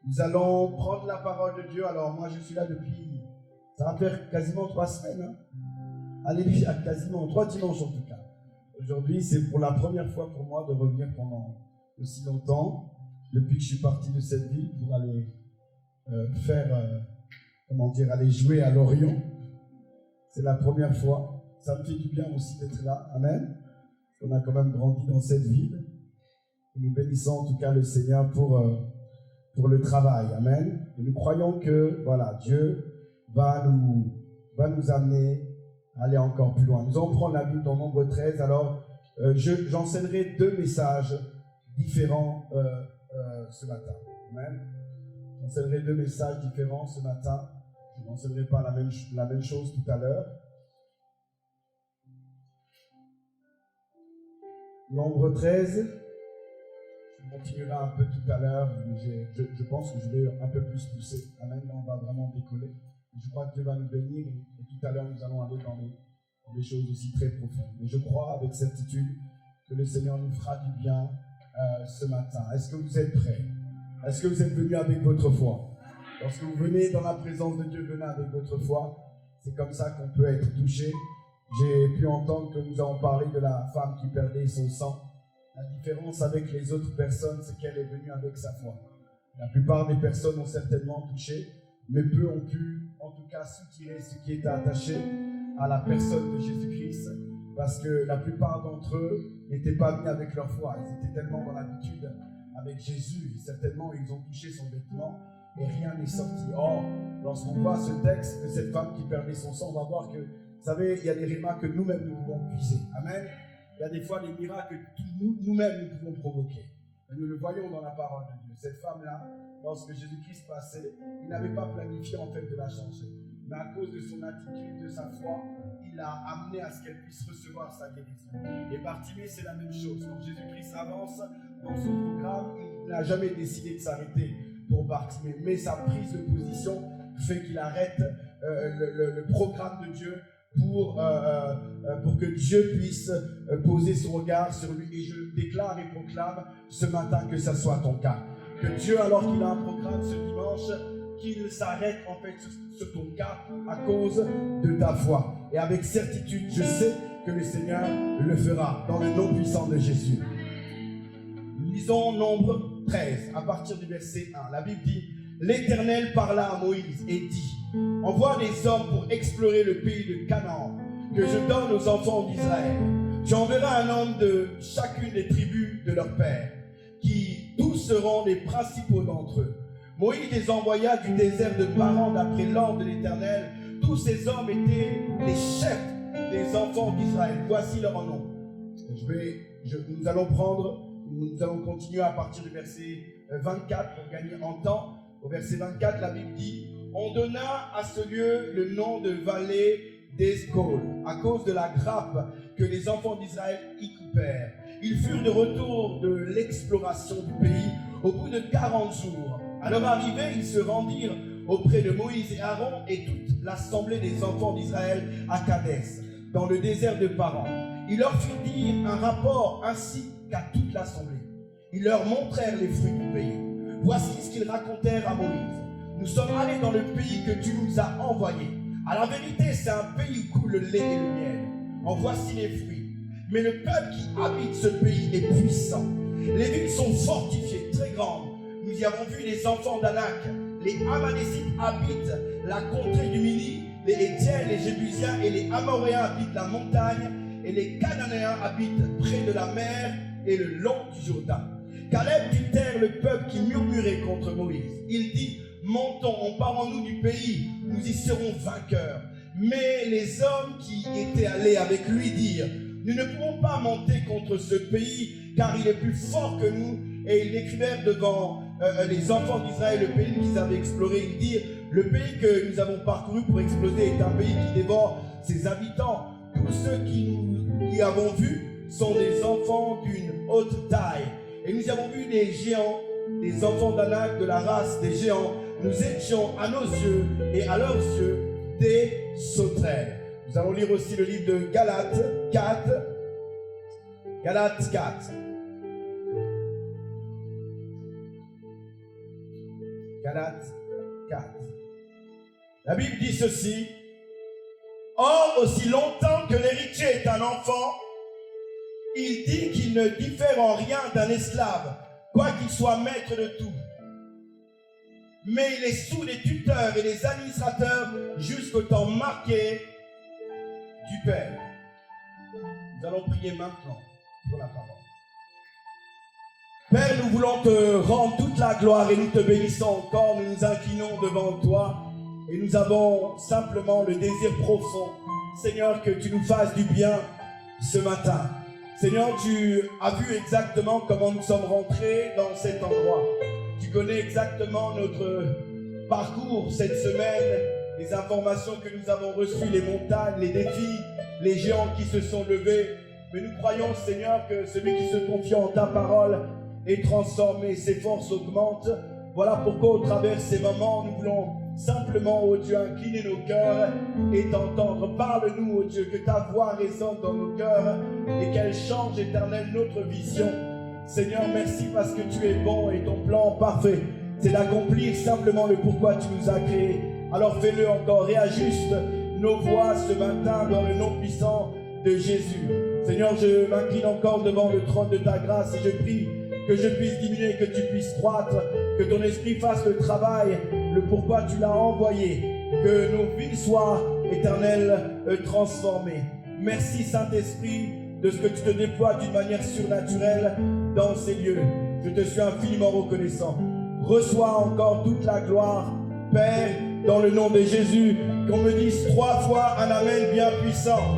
Nous allons prendre la parole de Dieu. Alors moi je suis là depuis, ça va faire quasiment 3 semaines. Alléluia, quasiment 3 dimanches en tout cas. Aujourd'hui c'est pour la première fois pour moi de revenir pendant aussi longtemps, depuis que je suis parti de cette ville pour aller aller jouer à Lorient. C'est la première fois. Ça me fait du bien aussi d'être là. Amen. On a quand même grandi dans cette ville. Et nous bénissons en tout cas le Seigneur pour le travail. Amen. Et nous croyons que voilà, Dieu va nous amener à aller encore plus loin. Nous allons prendre la Bible dans Nombre 13. Alors, j'enseignerai 2 messages différents ce matin. Amen. J'enseignerai 2 messages différents ce matin. Je n'enseignerai pas la même chose tout à l'heure. Nombre 13. Je continuerai un peu tout à l'heure. Je pense que je vais un peu plus pousser. Amen. Là, on va vraiment décoller. Je crois que Dieu va nous bénir. Et tout à l'heure, nous allons aller dans des choses aussi très profondes. Mais je crois avec certitude que le Seigneur nous fera du bien ce matin. Est-ce que vous êtes prêts? Est-ce que vous êtes venus avec votre foi? Lorsque vous venez dans la présence de Dieu, venez avec votre foi. C'est comme ça qu'on peut être touché. J'ai pu entendre que nous avons parlé de la femme qui perdait son sang. La différence avec les autres personnes, c'est qu'elle est venue avec sa foi. La plupart des personnes ont certainement touché, mais peu ont pu, en tout cas, soutirer ce qui était attaché à la personne de Jésus-Christ, parce que la plupart d'entre eux n'étaient pas venus avec leur foi. Ils étaient tellement dans l'habitude avec Jésus, et certainement ils ont touché son vêtement, et rien n'est sorti. Or, lorsqu'on voit ce texte de cette femme qui perdait son sang, on va voir que, vous savez, il y a des rémas que nous-mêmes nous pouvons puiser. Amen. Il y a des fois des miracles que nous-mêmes nous pouvons provoquer. Et nous le voyons dans la parole de Dieu. Cette femme-là, lorsque Jésus-Christ passait, il n'avait pas planifié en fait de la changer. Mais à cause de son attitude, de sa foi, il l'a amené à ce qu'elle puisse recevoir sa guérison. Et Bartimée, c'est la même chose. Quand Jésus-Christ avance dans son programme, il n'a jamais décidé de s'arrêter pour Bartimée. Mais sa prise de position fait qu'il arrête le programme de Dieu pour que Dieu puisse poser son regard sur lui. Et je déclare et proclame ce matin que ça soit ton cas. Que Dieu, alors qu'il a un programme ce dimanche, qu'il s'arrête en fait sur ton cas à cause de ta foi. Et avec certitude, je sais que le Seigneur le fera dans le nom puissant de Jésus. Lisons Nombre 13, à partir du verset 1. La Bible dit: L'Éternel parla à Moïse et dit: Envoie des hommes pour explorer le pays de Canaan, que je donne aux enfants d'Israël. Tu enverras un homme de chacune des tribus de leur père, qui tous seront les principaux d'entre eux. Moïse les envoya du désert de Paran d'après l'ordre de l'Éternel. Tous ces hommes étaient les chefs des enfants d'Israël. Voici leur nom. Nous allons continuer à partir du verset 24 pour gagner en temps. Au verset 24, la Bible dit: On donna à ce lieu le nom de vallée d'Escol, à cause de la grappe que les enfants d'Israël y coupèrent. Ils furent de retour de l'exploration du pays au bout de 40 jours. À leur arrivée, ils se rendirent auprès de Moïse et Aaron et toute l'assemblée des enfants d'Israël à Kadès, dans le désert de Paran. Ils leur firent dire un rapport ainsi qu'à toute l'assemblée. Ils leur montrèrent les fruits du pays. Voici ce qu'ils racontèrent à Moïse. Nous sommes allés dans le pays que tu nous as envoyé. À la vérité, c'est un pays où coule le lait et le miel. En voici les fruits. Mais le peuple qui habite ce pays est puissant. Les villes sont fortifiées, très grandes. Nous y avons vu les enfants d'Anak. Les Amalécites habitent la contrée du Midi. Les Hétiens, les Jébusiens et les Amoréens habitent la montagne. Et les Cananéens habitent près de la mer et le long du Jourdain. Caleb fit taire le peuple qui murmurait contre Moïse. Il dit: Montons, emparons-nous du pays, nous y serons vainqueurs. Mais les hommes qui étaient allés avec lui dirent: Nous ne pouvons pas monter contre ce pays, car il est plus fort que nous. Et ils décrivèrent devant les enfants d'Israël le pays qu'ils avaient exploré. Ils dirent: Le pays que nous avons parcouru pour exploser est un pays qui dévore ses habitants. Tous ceux qui nous y avons vus sont des enfants d'une haute taille. Et nous avons vu des géants, des enfants d'Anak, de la race des géants. Nous étions à nos yeux et à leurs yeux des sauterelles. Nous allons lire aussi le livre de Galates 4. Galates 4. Galates 4. La Bible dit ceci. Or, aussi longtemps que l'héritier est un enfant, il dit qu'il ne diffère en rien d'un esclave, quoiqu'il soit maître de tout. Mais il est sous les tuteurs et les administrateurs jusqu'au temps marqué du Père. Nous allons prier maintenant pour la parole. Père, nous voulons te rendre toute la gloire et nous te bénissons encore. Nous nous inclinons devant toi et nous avons simplement le désir profond, Seigneur, que tu nous fasses du bien ce matin. Seigneur, tu as vu exactement comment nous sommes rentrés dans cet endroit. Tu connais exactement notre parcours cette semaine, les informations que nous avons reçues, les montagnes, les défis, les géants qui se sont levés. Mais nous croyons, Seigneur, que celui qui se confie en ta parole est transformé, ses forces augmentent. Voilà pourquoi au travers de ces moments, nous voulons simplement, oh Dieu, incliner nos cœurs et t'entendre. Parle-nous, oh Dieu, que ta voix résonne dans nos cœurs et qu'elle change, Éternel, notre vision. Seigneur, merci parce que tu es bon et ton plan parfait, c'est d'accomplir simplement le pourquoi tu nous as créés. Alors fais-le encore, réajuste nos voix ce matin dans le nom puissant de Jésus. Seigneur, je m'incline encore devant le trône de ta grâce et je prie que je puisse diminuer, que tu puisses croître, que ton esprit fasse le travail, le pourquoi tu l'as envoyé, que nos vies soient, Éternel, transformées. Merci Saint-Esprit de ce que tu te déploies d'une manière surnaturelle dans ces lieux. Je te suis infiniment reconnaissant. Reçois encore toute la gloire, Père, dans le nom de Jésus. Qu'on me dise 3 fois un Amen bien puissant.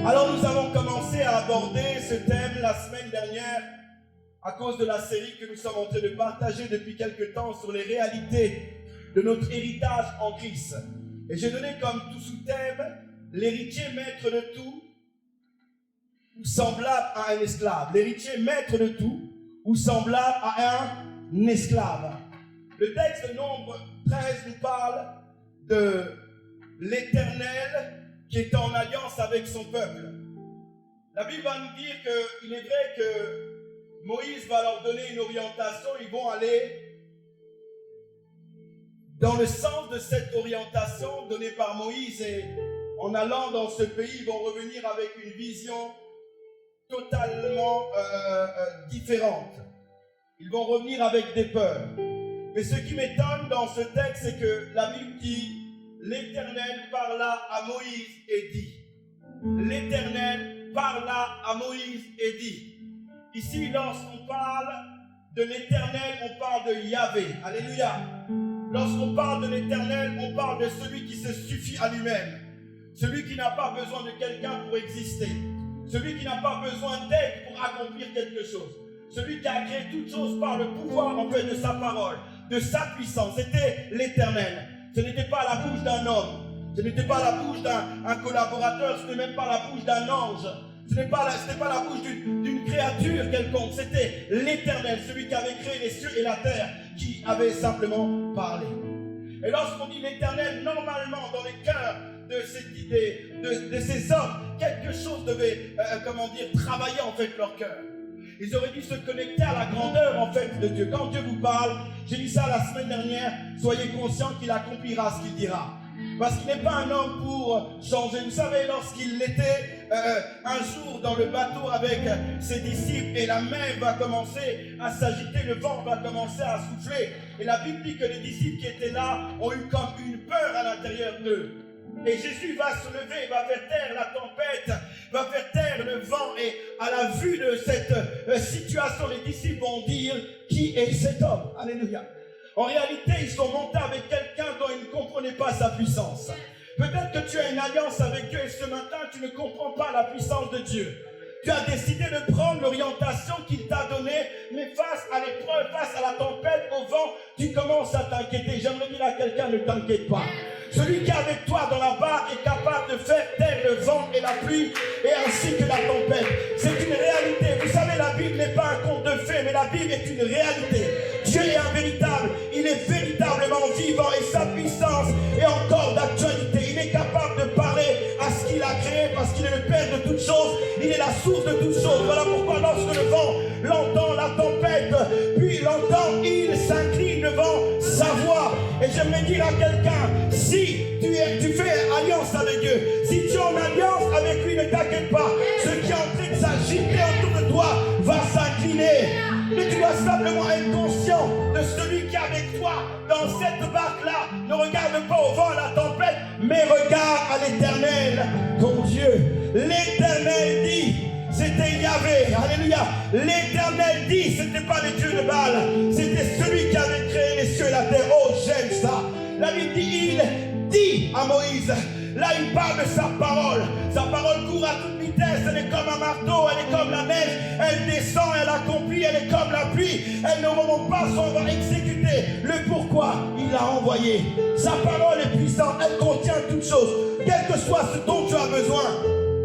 Alors nous avons commencé à aborder ce thème la semaine dernière à cause de la série que nous sommes en train de partager depuis quelque temps sur les réalités de notre héritage en Christ. Et j'ai donné comme tout sous-thème l'héritier maître de tout ou semblable à un esclave. L'héritier maître de tout ou semblable à un esclave. Le texte de Nombre 13 nous parle de l'Éternel qui est en alliance avec son peuple. La Bible va nous dire qu'il est vrai que Moïse va leur donner une orientation, ils vont aller dans le sens de cette orientation donnée par Moïse et en allant dans ce pays, ils vont revenir avec une vision totalement différente. Ils vont revenir avec des peurs. Mais ce qui m'étonne dans ce texte, c'est que la Bible dit l'Éternel parla à Moïse et dit. L'Éternel parla à Moïse et dit. Ici, lorsqu'on parle de l'Éternel, on parle de Yahvé. Alléluia. Lorsqu'on parle de l'Éternel, on parle de celui qui se suffit à lui-même. Celui qui n'a pas besoin de quelqu'un pour exister. Celui qui n'a pas besoin d'aide pour accomplir quelque chose. Celui qui a créé toutes choses par le pouvoir en fait de sa parole, de sa puissance. C'était l'Éternel. Ce n'était pas la bouche d'un homme, ce n'était pas la bouche d'un collaborateur, ce n'était même pas la bouche d'un ange, ce n'était pas la bouche d'une créature quelconque, c'était l'Éternel, celui qui avait créé les cieux et la terre, qui avait simplement parlé. Et lorsqu'on dit l'Éternel, normalement dans les cœurs de ces hommes, quelque chose devait, travailler en fait leur cœur. Ils auraient dû se connecter à la grandeur en fait de Dieu. Quand Dieu vous parle, j'ai dit ça la semaine dernière, soyez conscients qu'il accomplira ce qu'il dira. Parce qu'il n'est pas un homme pour changer. Vous savez, lorsqu'il était un jour dans le bateau avec ses disciples et la mer va commencer à s'agiter, le vent va commencer à souffler. Et la Bible dit que les disciples qui étaient là ont eu comme une peur à l'intérieur d'eux. Et Jésus va se lever, va faire taire la tempête, va faire taire le vent. Et à la vue de cette situation, les disciples vont dire, qui est cet homme? Alléluia. En réalité, ils sont montés avec quelqu'un dont ils ne comprenaient pas sa puissance. Peut-être que tu as une alliance avec Dieu et ce matin, tu ne comprends pas la puissance de Dieu. Tu as décidé de prendre l'orientation qu'il t'a donnée, mais face à l'épreuve, face à la tempête, au vent, tu commences à t'inquiéter. J'aimerais dire à quelqu'un, ne t'inquiète pas. Celui qui est avec toi dans la barque est capable de faire taire le vent et la pluie, et ainsi que la tempête. C'est une réalité. Vous savez, la Bible n'est pas un conte de fées, mais la Bible est une réalité. Dieu est un véritable. Il est véritablement vivant et sa puissance est encore d'actualité. Il est capable de parler à ce qu'il a créé parce qu'il est le Père de toutes choses. Il est la source de toutes choses. Voilà pourquoi lorsque le vent l'entend, la la tempête, puis l'entend, il s'incline devant sa voix. Et j'aimerais dire à quelqu'un, si tu fais alliance avec Dieu, si tu es en alliance avec lui, ne t'inquiète pas. Ce qui est en train de s'agiter autour de toi va s'incliner. Mais tu dois simplement être conscient de celui qui est avec toi dans cette barque-là. Ne regarde pas au vent, à la tempête, mais regarde à l'Éternel, ton Dieu. L'Éternel dit, c'était Yahvé, alléluia. L'Éternel dit, c'était pas le Dieu de Baal, c'était celui qui avait créé les cieux et la terre. Oh, j'aime ça. La Bible dit, il dit à Moïse. Là, il parle de sa parole. Sa parole court à toute vitesse. Elle est comme un marteau, elle est comme la neige. Elle descend, elle accomplit, elle est comme la pluie. Elle ne remonte pas sans avoir exécuté le pourquoi il l'a envoyé. Sa parole est puissante, elle contient toutes choses. Quel que soit ce dont tu as besoin,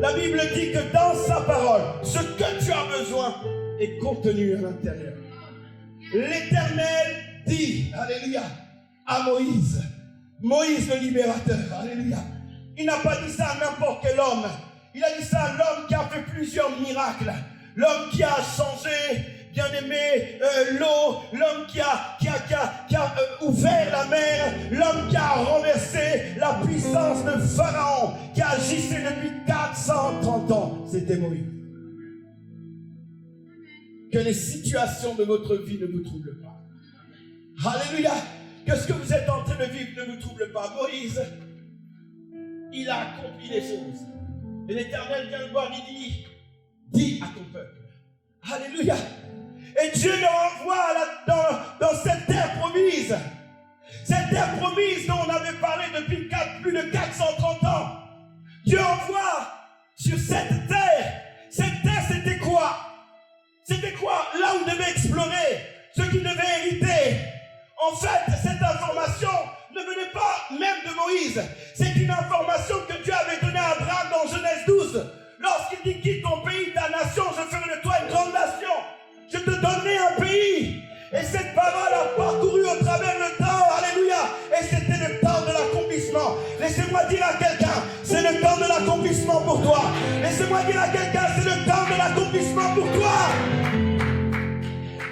la Bible dit que dans sa parole, ce que tu as besoin est contenu à l'intérieur. L'Éternel dit, alléluia, à Moïse. Moïse le libérateur, alléluia. Il n'a pas dit ça à n'importe quel homme. Il a dit ça à l'homme qui a fait plusieurs miracles. L'homme qui a changé, bien aimé, l'eau. L'homme qui a ouvert la mer. L'homme qui a renversé la puissance de Pharaon. Qui agissait depuis 430 ans. C'était Moïse. Que les situations de votre vie ne vous troublent pas. Alléluia. Que ce que vous êtes en train de vivre ne vous trouble pas. Moïse, il a accompli les choses. Et l'Éternel vient le voir, il dit, dis à ton peuple. Alléluia. Et Dieu le renvoie dans cette terre promise. Cette terre promise dont on avait parlé depuis plus de 430 ans. Dieu envoie sur cette terre. Cette terre, c'était quoi? C'était quoi? Là où on devait explorer, ce qu'il devait hériter. En fait, cette information ne venait pas même de Moïse. C'est une information que Dieu avait donnée à Abraham dans Genèse 12. Lorsqu'il dit, quitte ton pays, ta nation, je ferai de toi une grande nation. Je te donnerai un pays. Et cette parole a parcouru au travers le temps. Alléluia. Et c'était le temps de l'accomplissement. Laissez-moi dire à quelqu'un, c'est le temps de l'accomplissement pour toi. Laissez-moi dire à quelqu'un, c'est le temps de l'accomplissement pour toi.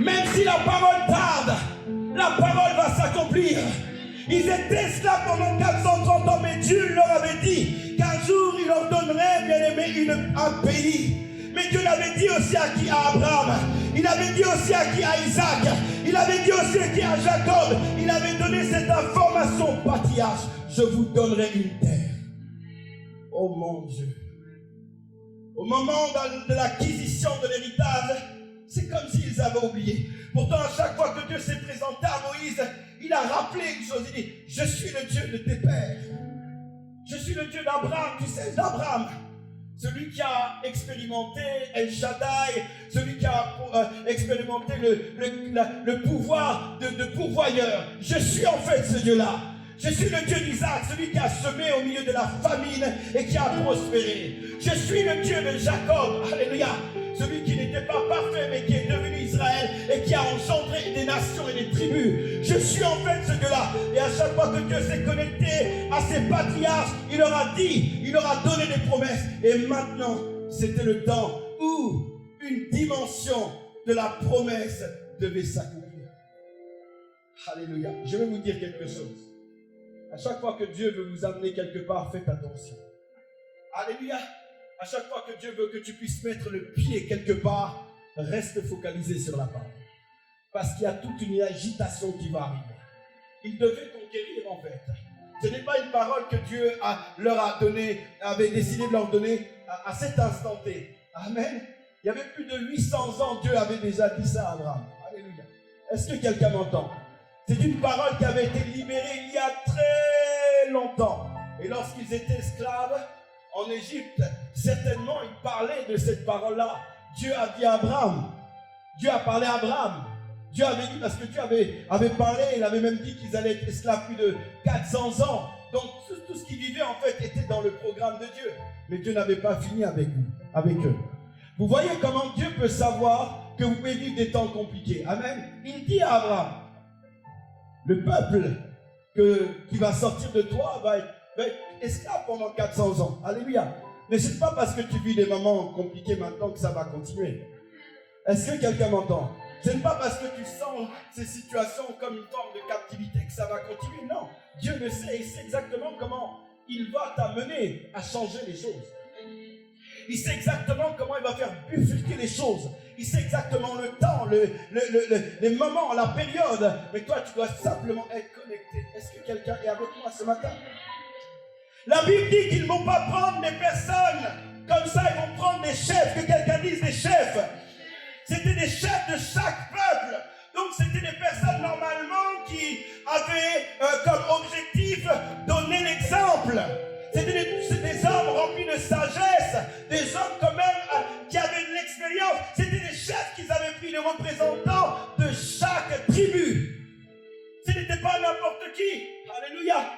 Même si la parole tarde, la parole va s'accomplir. Ils étaient esclaves pendant 430 ans, mais Dieu leur avait dit qu'un jour il leur donnerait, bien aimé, un pays. Mais Dieu l'avait dit aussi à qui? À Abraham. Il avait dit aussi à qui? À Isaac. Il avait dit aussi à qui? À Jacob. Il avait donné cette information, patriarche. Je vous donnerai une terre. Oh mon Dieu. Au moment de l'acquisition de l'héritage, c'est comme s'ils avaient oublié. Pourtant, à chaque fois que Dieu s'est présenté à Moïse, il a rappelé une chose. Il dit, je suis le Dieu de tes pères. Je suis le Dieu d'Abraham. Tu sais, d'Abraham. Celui qui a expérimenté El Shaddai. Celui qui a expérimenté le pouvoir de pourvoyeur. Je suis en fait ce Dieu-là. Je suis le Dieu d'Isaac, celui qui a semé au milieu de la famine et qui a prospéré. Je suis le Dieu de Jacob. Alléluia. Celui qui n'était pas parfait, mais qui est devenu Israël et qui a engendré des nations et des tribus. Je suis en fait ce Dieu-là. Et à chaque fois que Dieu s'est connecté à ses patriarches, il leur a dit, il leur a donné des promesses. Et maintenant, c'était le temps où une dimension de la promesse devait s'accomplir. Alléluia. Je vais vous dire quelque chose. À chaque fois que Dieu veut vous amener quelque part, faites attention. Alléluia. À chaque fois que Dieu veut que tu puisses mettre le pied quelque part, reste focalisé sur la parole. Parce qu'il y a toute une agitation qui va arriver. Ils devaient conquérir en fait. Ce n'est pas une parole que Dieu leur a donnée, avait décidé de leur donner à cet instant T. Amen. Il y avait plus de 800 ans, Dieu avait déjà dit ça à Abraham. Alléluia. Est-ce que quelqu'un m'entend? C'est une parole qui avait été libérée il y a très longtemps. Et lorsqu'ils étaient esclaves en Égypte, certainement ils parlaient de cette parole-là. Dieu a dit à Abraham. Dieu a parlé à Abraham. Dieu avait dit, parce que Dieu avait parlé, il avait même dit qu'ils allaient être esclaves plus de 400 ans. Donc tout ce qu'ils vivaient en fait était dans le programme de Dieu. Mais Dieu n'avait pas fini avec eux. Vous voyez comment Dieu peut savoir que vous pouvez vivre des temps compliqués. Amen. Il dit à Abraham, le peuple qui va sortir de toi va être esclave pendant 400 ans. Alléluia. Mais ce n'est pas parce que tu vis des moments compliqués maintenant que ça va continuer. Est-ce que quelqu'un m'entend? Ce n'est pas parce que tu sens ces situations comme une forme de captivité que ça va continuer. Non, Dieu le sait, il sait exactement comment il va t'amener à changer les choses. Il sait exactement comment il va faire bifurquer les choses. Il sait exactement le temps, les moments, la période. Mais toi, tu dois simplement être connecté. Est-ce que quelqu'un est avec moi ce matin? La Bible dit qu'ils ne vont pas prendre des personnes comme ça, ils vont prendre des chefs. Que quelqu'un dise des chefs. C'était des chefs de chaque peuple. Donc c'était des personnes normalement qui avaient comme objectif donner l'exemple. C'était des hommes remplis de sagesse, des hommes quand même qui avaient de l'expérience. C'était des chefs qui avaient pris les représentants de chaque tribu. Ce n'était pas n'importe qui. Alléluia.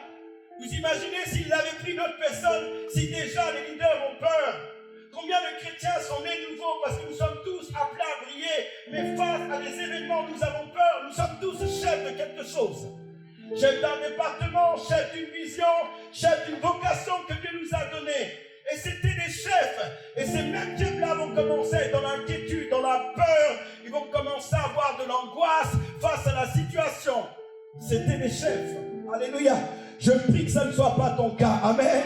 Vous imaginez s'ils avaient pris d'autres personnes, si déjà les leaders ont peur. Combien de chrétiens sont nés nouveaux parce que nous sommes tous appelés à briller, mais face à des événements, nous avons peur. Nous sommes tous chefs de quelque chose. Chef d'un département, chef d'une vision, chef d'une vocation que Dieu nous a donnée. Et c'était des chefs. Et ces mêmes chefs-là vont commencer dans l'inquiétude, dans la peur. Ils vont commencer à avoir de l'angoisse face à la situation. C'était des chefs. Alléluia. Je prie que ça ne soit pas ton cas. Amen.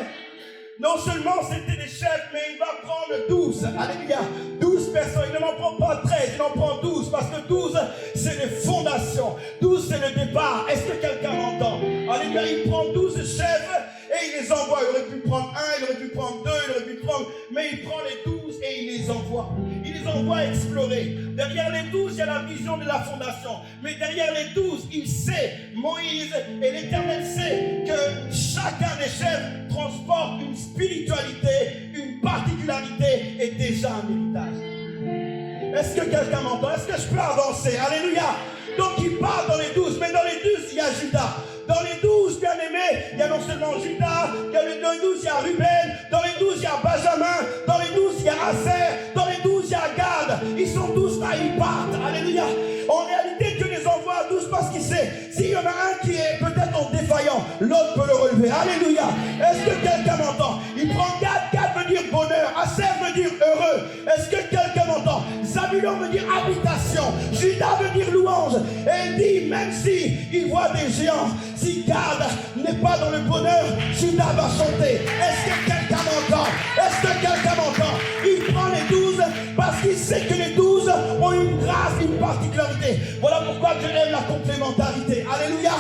Non seulement c'était des chefs, mais il va prendre 12. Alléluia. 12 personnes. Il ne m'en prend pas 13, il en prend 12. Parce que 12, c'est les fondations. 12, c'est le départ. Est-ce que quelqu'un m'entend? Alléluia. Il prend 12 chefs et il les envoie. Il aurait pu prendre 1, il aurait pu prendre 2, il aurait pu prendre... Mais il prend les 12 et il les envoie. Il les envoie explorer. Derrière les 12, il y a la vision de la fondation. Mais derrière les 12, il sait, Moïse et l'Éternel sait que chacun des chefs transporte une spiritualité, une particularité et déjà un héritage. Est-ce que quelqu'un m'entend? Est-ce que je peux avancer? Alléluia. Donc il part dans les 12, mais dans les 12, il y a Judas. Dans les 12, bien aimés, il y a non seulement Judas, dans les 12, il y a Ruben, dans les 12, il y a Benjamin, dans les 12, il y a Aser, dans les 12, il y a Gad. Ils sont tous là, ils partent. Alléluia. En réalité, Dieu les envoie à 12 parce qu'il sait, s'il y en a un qui est peut-être en défaillant, l'autre peut le relever. Alléluia. Est-ce que quelqu'un m'entend? Il prend Gad, Gad veut dire bonheur, Aser veut dire heureux. Est-ce que quelqu'un m'entend? Zabulon veut dire habitation, Judas veut dire louange. Et il dit, même si il voit des géants, si Gad n'est pas dans le bonheur, Judas va chanter. Est-ce que quelqu'un m'entend? Est-ce que quelqu'un m'entend? Il prend les 12 parce qu'il sait que les 12 ont une grâce, une particularité. Voilà pourquoi Dieu aime la complémentarité. Alléluia.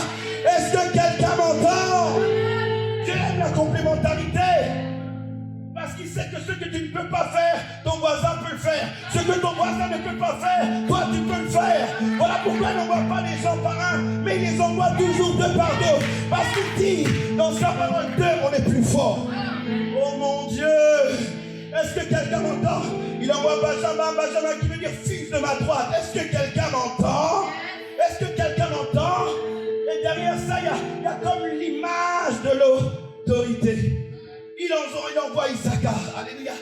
Est-ce que quelqu'un m'entend? Dieu aime la complémentarité. Parce qu'il sait que ce que tu ne peux pas faire, ton voisin peut le faire. Ce que ton voisin ne peut pas faire, toi tu peux le faire. Voilà pourquoi il n'envoie pas les gens par un, mais il les envoie toujours deux par deux. Parce qu'il dit dans sa parole, deux, on est plus fort. Oh mon Dieu! Est-ce que quelqu'un m'entend? Il envoie Benjamin, Benjamin qui veut dire fils de ma droite. Est-ce que quelqu'un m'entend? Est-ce que quelqu'un m'entend? Et derrière ça, il y a comme l'image de l'autorité. Il envoie Issachar. Alléluia.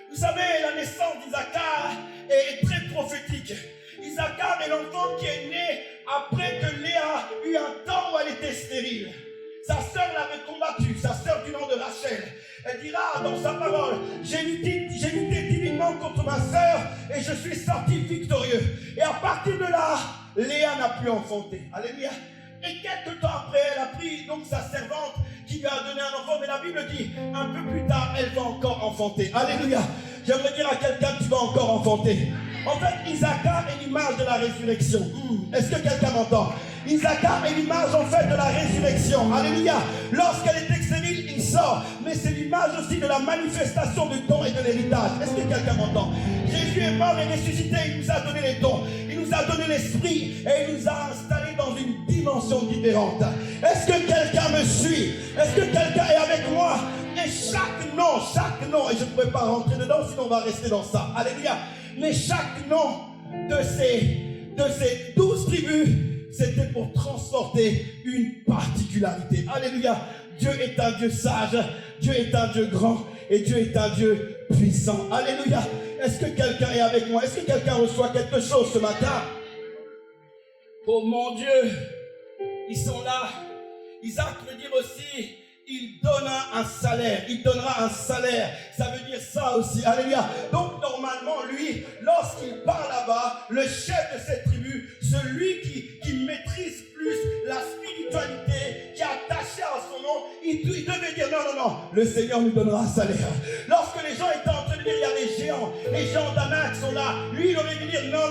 Vous savez, la naissance d'Issachar est très prophétique. Issachar est l'enfant qui est né après que Léa eut un temps où elle était stérile. Sa sœur l'avait combattu, sa sœur du nom de Rachel. Elle dira dans sa parole, j'ai lutté divinement contre ma sœur et je suis sorti victorieux. Et à partir de là, Léa n'a plus enfanté. Alléluia. Et quelques temps après, elle a pris donc sa servante qui lui a donné un enfant. Mais la Bible dit, un peu plus tard, elle va encore enfanter. Alléluia. J'aimerais dire à quelqu'un, tu vas encore enfanter. En fait, Issachar est l'image de la résurrection. Est-ce que quelqu'un m'entend? Issachar est l'image en fait de la résurrection. Alléluia. Lorsqu'elle est stérile, il sort. Mais c'est l'image aussi de la manifestation du don et de l'héritage. Est-ce que quelqu'un m'entend? Jésus est mort et ressuscité. Il nous a donné les dons. Il nous a donné l'esprit. Et il nous a installés dans une dimension différente. Est-ce que quelqu'un me suit? Est-ce que quelqu'un est avec moi? Et chaque nom, et je ne pourrais pas rentrer dedans, sinon on va rester dans ça. Alléluia. Mais chaque nom de ces 12 tribus, c'était pour transporter une particularité. Alléluia. Dieu est un Dieu sage, Dieu est un Dieu grand et Dieu est un Dieu puissant. Alléluia. Est-ce que quelqu'un est avec moi? Est-ce que quelqu'un reçoit quelque chose ce matin? Oh mon Dieu, ils sont là. Isaac veut dire aussi, il donna un salaire. Il donnera un salaire. Ça veut dire ça aussi. Alléluia. Donc normalement, lui, lorsqu'il part là-bas, le chef de cette tribu celui qui maîtrise plus la spiritualité, qui est attaché à son nom, il devait dire non, le Seigneur nous donnera un salaire. Lorsque les gens étaient en train de dire, il y a les géants d'Anak sont là, lui il aurait dû dire non,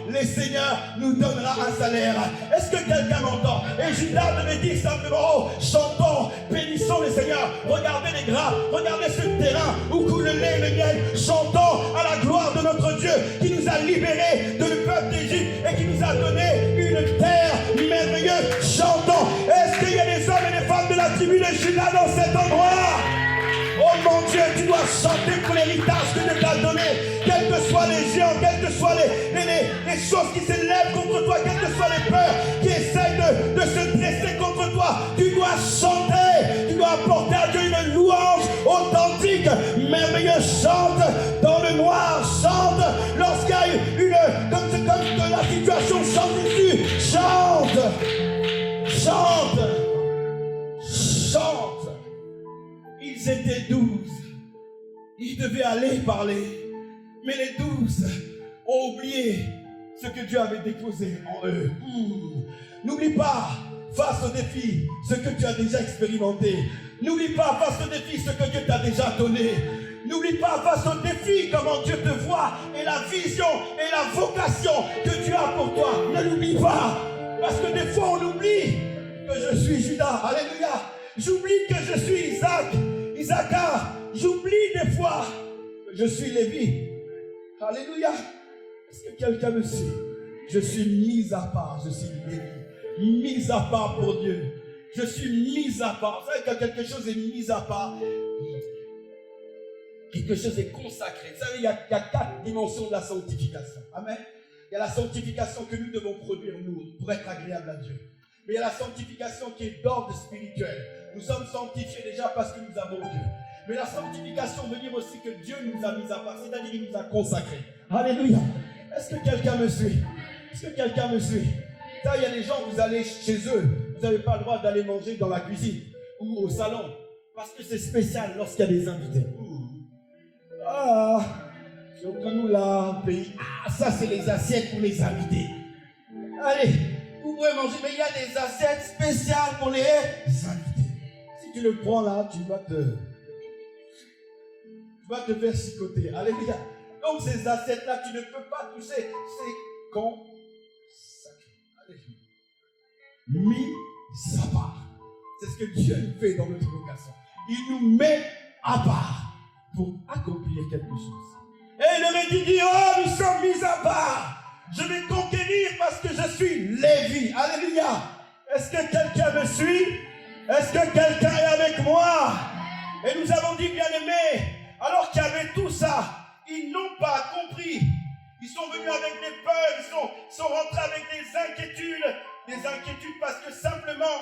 le Seigneur nous donnera un salaire. Est-ce que quelqu'un m'entend? Et Judas devait dire simplement, chantons, bénissons le Seigneur, regardez les grappes, regardez ce terrain où coule le lait et le miel, chantons à la gloire de notre Dieu qui nous a libérés de le peuple d'Égypte et qui nous a donné une terre merveilleuse. Chantons. Est-ce qu'il y a des hommes et des femmes de la tribu de Judas dans cet endroit? Oh mon Dieu, tu dois chanter pour l'héritage que Dieu t'a donné, quels que soient les géants, quelles que soient les choses qui s'élèvent contre toi, quelles que soient les peurs qui essayent de se dresser contre toi. Tu dois chanter, tu dois apporter à Dieu une louange authentique, merveilleuse. Chante dans le noir, chante lorsqu'il y a comme la situation, chante ici, chante. Ils étaient 12. Ils devaient aller parler. Mais les 12 ont oublié ce que Dieu avait déposé en eux. N'oublie pas, face au défi, ce que tu as déjà expérimenté. N'oublie pas, face au défi, ce que Dieu t'a déjà donné. N'oublie pas, face au défi, comment Dieu te voit et la vision et la vocation que Dieu a pour toi. Ne l'oublie pas. Parce que des fois, on oublie que je suis Judas. Alléluia. J'oublie que je suis Isaacar. J'oublie des fois que je suis Lévi. Alléluia. Est-ce que quelqu'un me suit? Je suis mis à part. Je suis Lévi. Mis à part pour Dieu. Je suis mis à part. Vous savez, quand quelque chose est mis à part, quelque chose est consacré. Vous savez, il y a 4 dimensions de la sanctification. Amen. Il y a la sanctification que nous devons produire, nous, pour être agréables à Dieu. Mais il y a la sanctification qui est d'ordre spirituel. Nous sommes sanctifiés déjà parce que nous avons Dieu. Mais la sanctification veut dire aussi que Dieu nous a mis à part, c'est-à-dire qu'il nous a consacrés. Alléluia. Est-ce que quelqu'un me suit? Est-ce que quelqu'un me suit? Ça, il y a des gens, vous allez chez eux, vous n'avez pas le droit d'aller manger dans la cuisine ou au salon. Parce que c'est spécial lorsqu'il y a des invités. Surtout nous là, pays. Ça c'est les assiettes pour les invités. Allez, vous pouvez manger, mais il y a des assiettes spéciales pour les invités. Si tu le prends là, tu vas te faire chicoter. Alléluia. Donc ces assiettes-là, tu ne peux pas toucher. C'est consacré. Mis à part. C'est ce que Dieu fait dans notre vocation. Il nous met à part pour accomplir quelque chose. Et il aurait dit, nous sommes mis à part. Je vais conquérir parce que je suis Lévi. Alléluia. Est-ce que quelqu'un me suit? Est-ce que quelqu'un est avec moi? Et nous avons dit, bien-aimés, alors qu'il y avait tout ça, ils n'ont pas compris. Ils sont venus avec des peurs, ils sont rentrés avec des inquiétudes parce que simplement,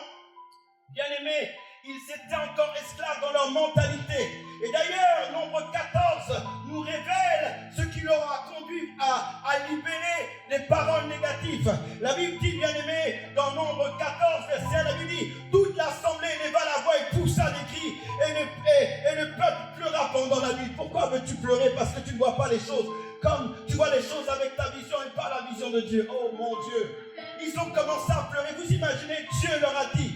bien-aimés, ils étaient encore esclaves dans leur mentalité. Et d'ailleurs, Nombre 14 nous révèle ce qui leur a conduit à libérer les paroles négatives. La Bible dit, bien-aimé, dans Nombre 14, verset, la Bible dit, toute l'assemblée éleva la voix et poussa des cris, et le peuple pleura pendant la nuit. Pourquoi veux-tu pleurer? Parce que tu ne vois pas les choses comme tu vois les choses avec ta vision et pas la vision de Dieu. Oh mon Dieu. Ils ont commencé à pleurer. Vous imaginez, Dieu leur a dit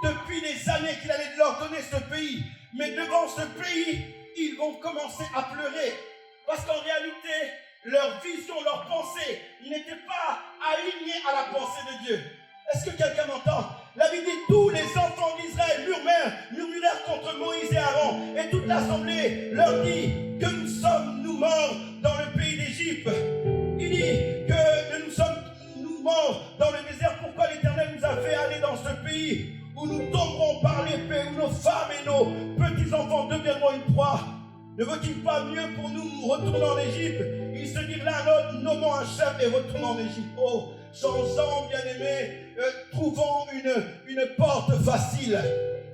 depuis des années qu'il allait leur donner ce pays. Mais devant ce pays, ils vont commencer à pleurer. Parce qu'en réalité, leur vision, leur pensée n'était pas alignée à la pensée de Dieu. Est-ce que quelqu'un m'entend? La Bible dit, tous les enfants d'Israël murmurèrent contre Moïse et Aaron. Et toute l'assemblée leur dit que nous sommes, nous, morts dans le pays d'Égypte. Il dit que nous sommes, nous, morts dans le désert. Pourquoi l'Éternel nous a fait aller dans ce pays où nous tomberons par l'épée, où nos femmes et nos petits-enfants deviendront une proie? Ne vaut-il pas mieux pour nous retourner en Égypte? Il se dit là, nommons un chef et retournons en Égypte. Oh, changeons, bien-aimés, trouvons une porte facile.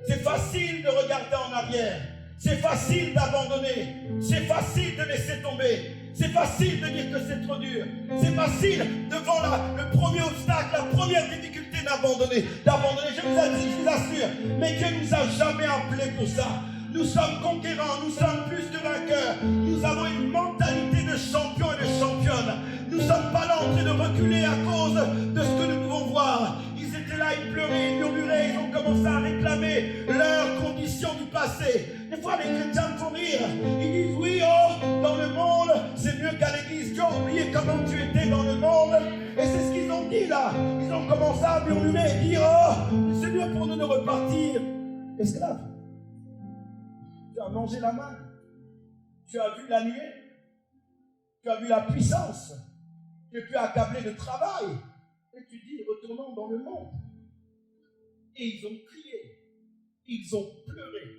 C'est facile de regarder en arrière. C'est facile d'abandonner. C'est facile de laisser tomber. C'est facile de dire que c'est trop dur. C'est facile devant le premier obstacle, la première difficulté d'abandonner. Je vous assure, mais Dieu ne nous a jamais appelés pour ça. Nous sommes conquérants, nous sommes plus que vainqueurs. Nous avons une mentalité de champion et de championne. Nous sommes pas là en train de reculer à cause de ce que nous pouvons voir. Ils étaient là, ils pleuraient, ils murmuraient, ils ont commencé à réclamer leurs conditions du passé. Des fois, les chrétiens me font rire. Ils disent, oui, oh, dans le monde, c'est mieux qu'à l'église. Tu as oublié comment tu étais dans le monde. Et c'est ce qu'ils ont dit là. Ils ont commencé à murmurer et dire, oh, c'est mieux pour nous de repartir esclaves. Tu as mangé la main. Tu as vu la nuée. Tu as vu la puissance. Que tu as accablé de travail. Et tu dis, retournons dans le monde. Et ils ont crié. Ils ont pleuré.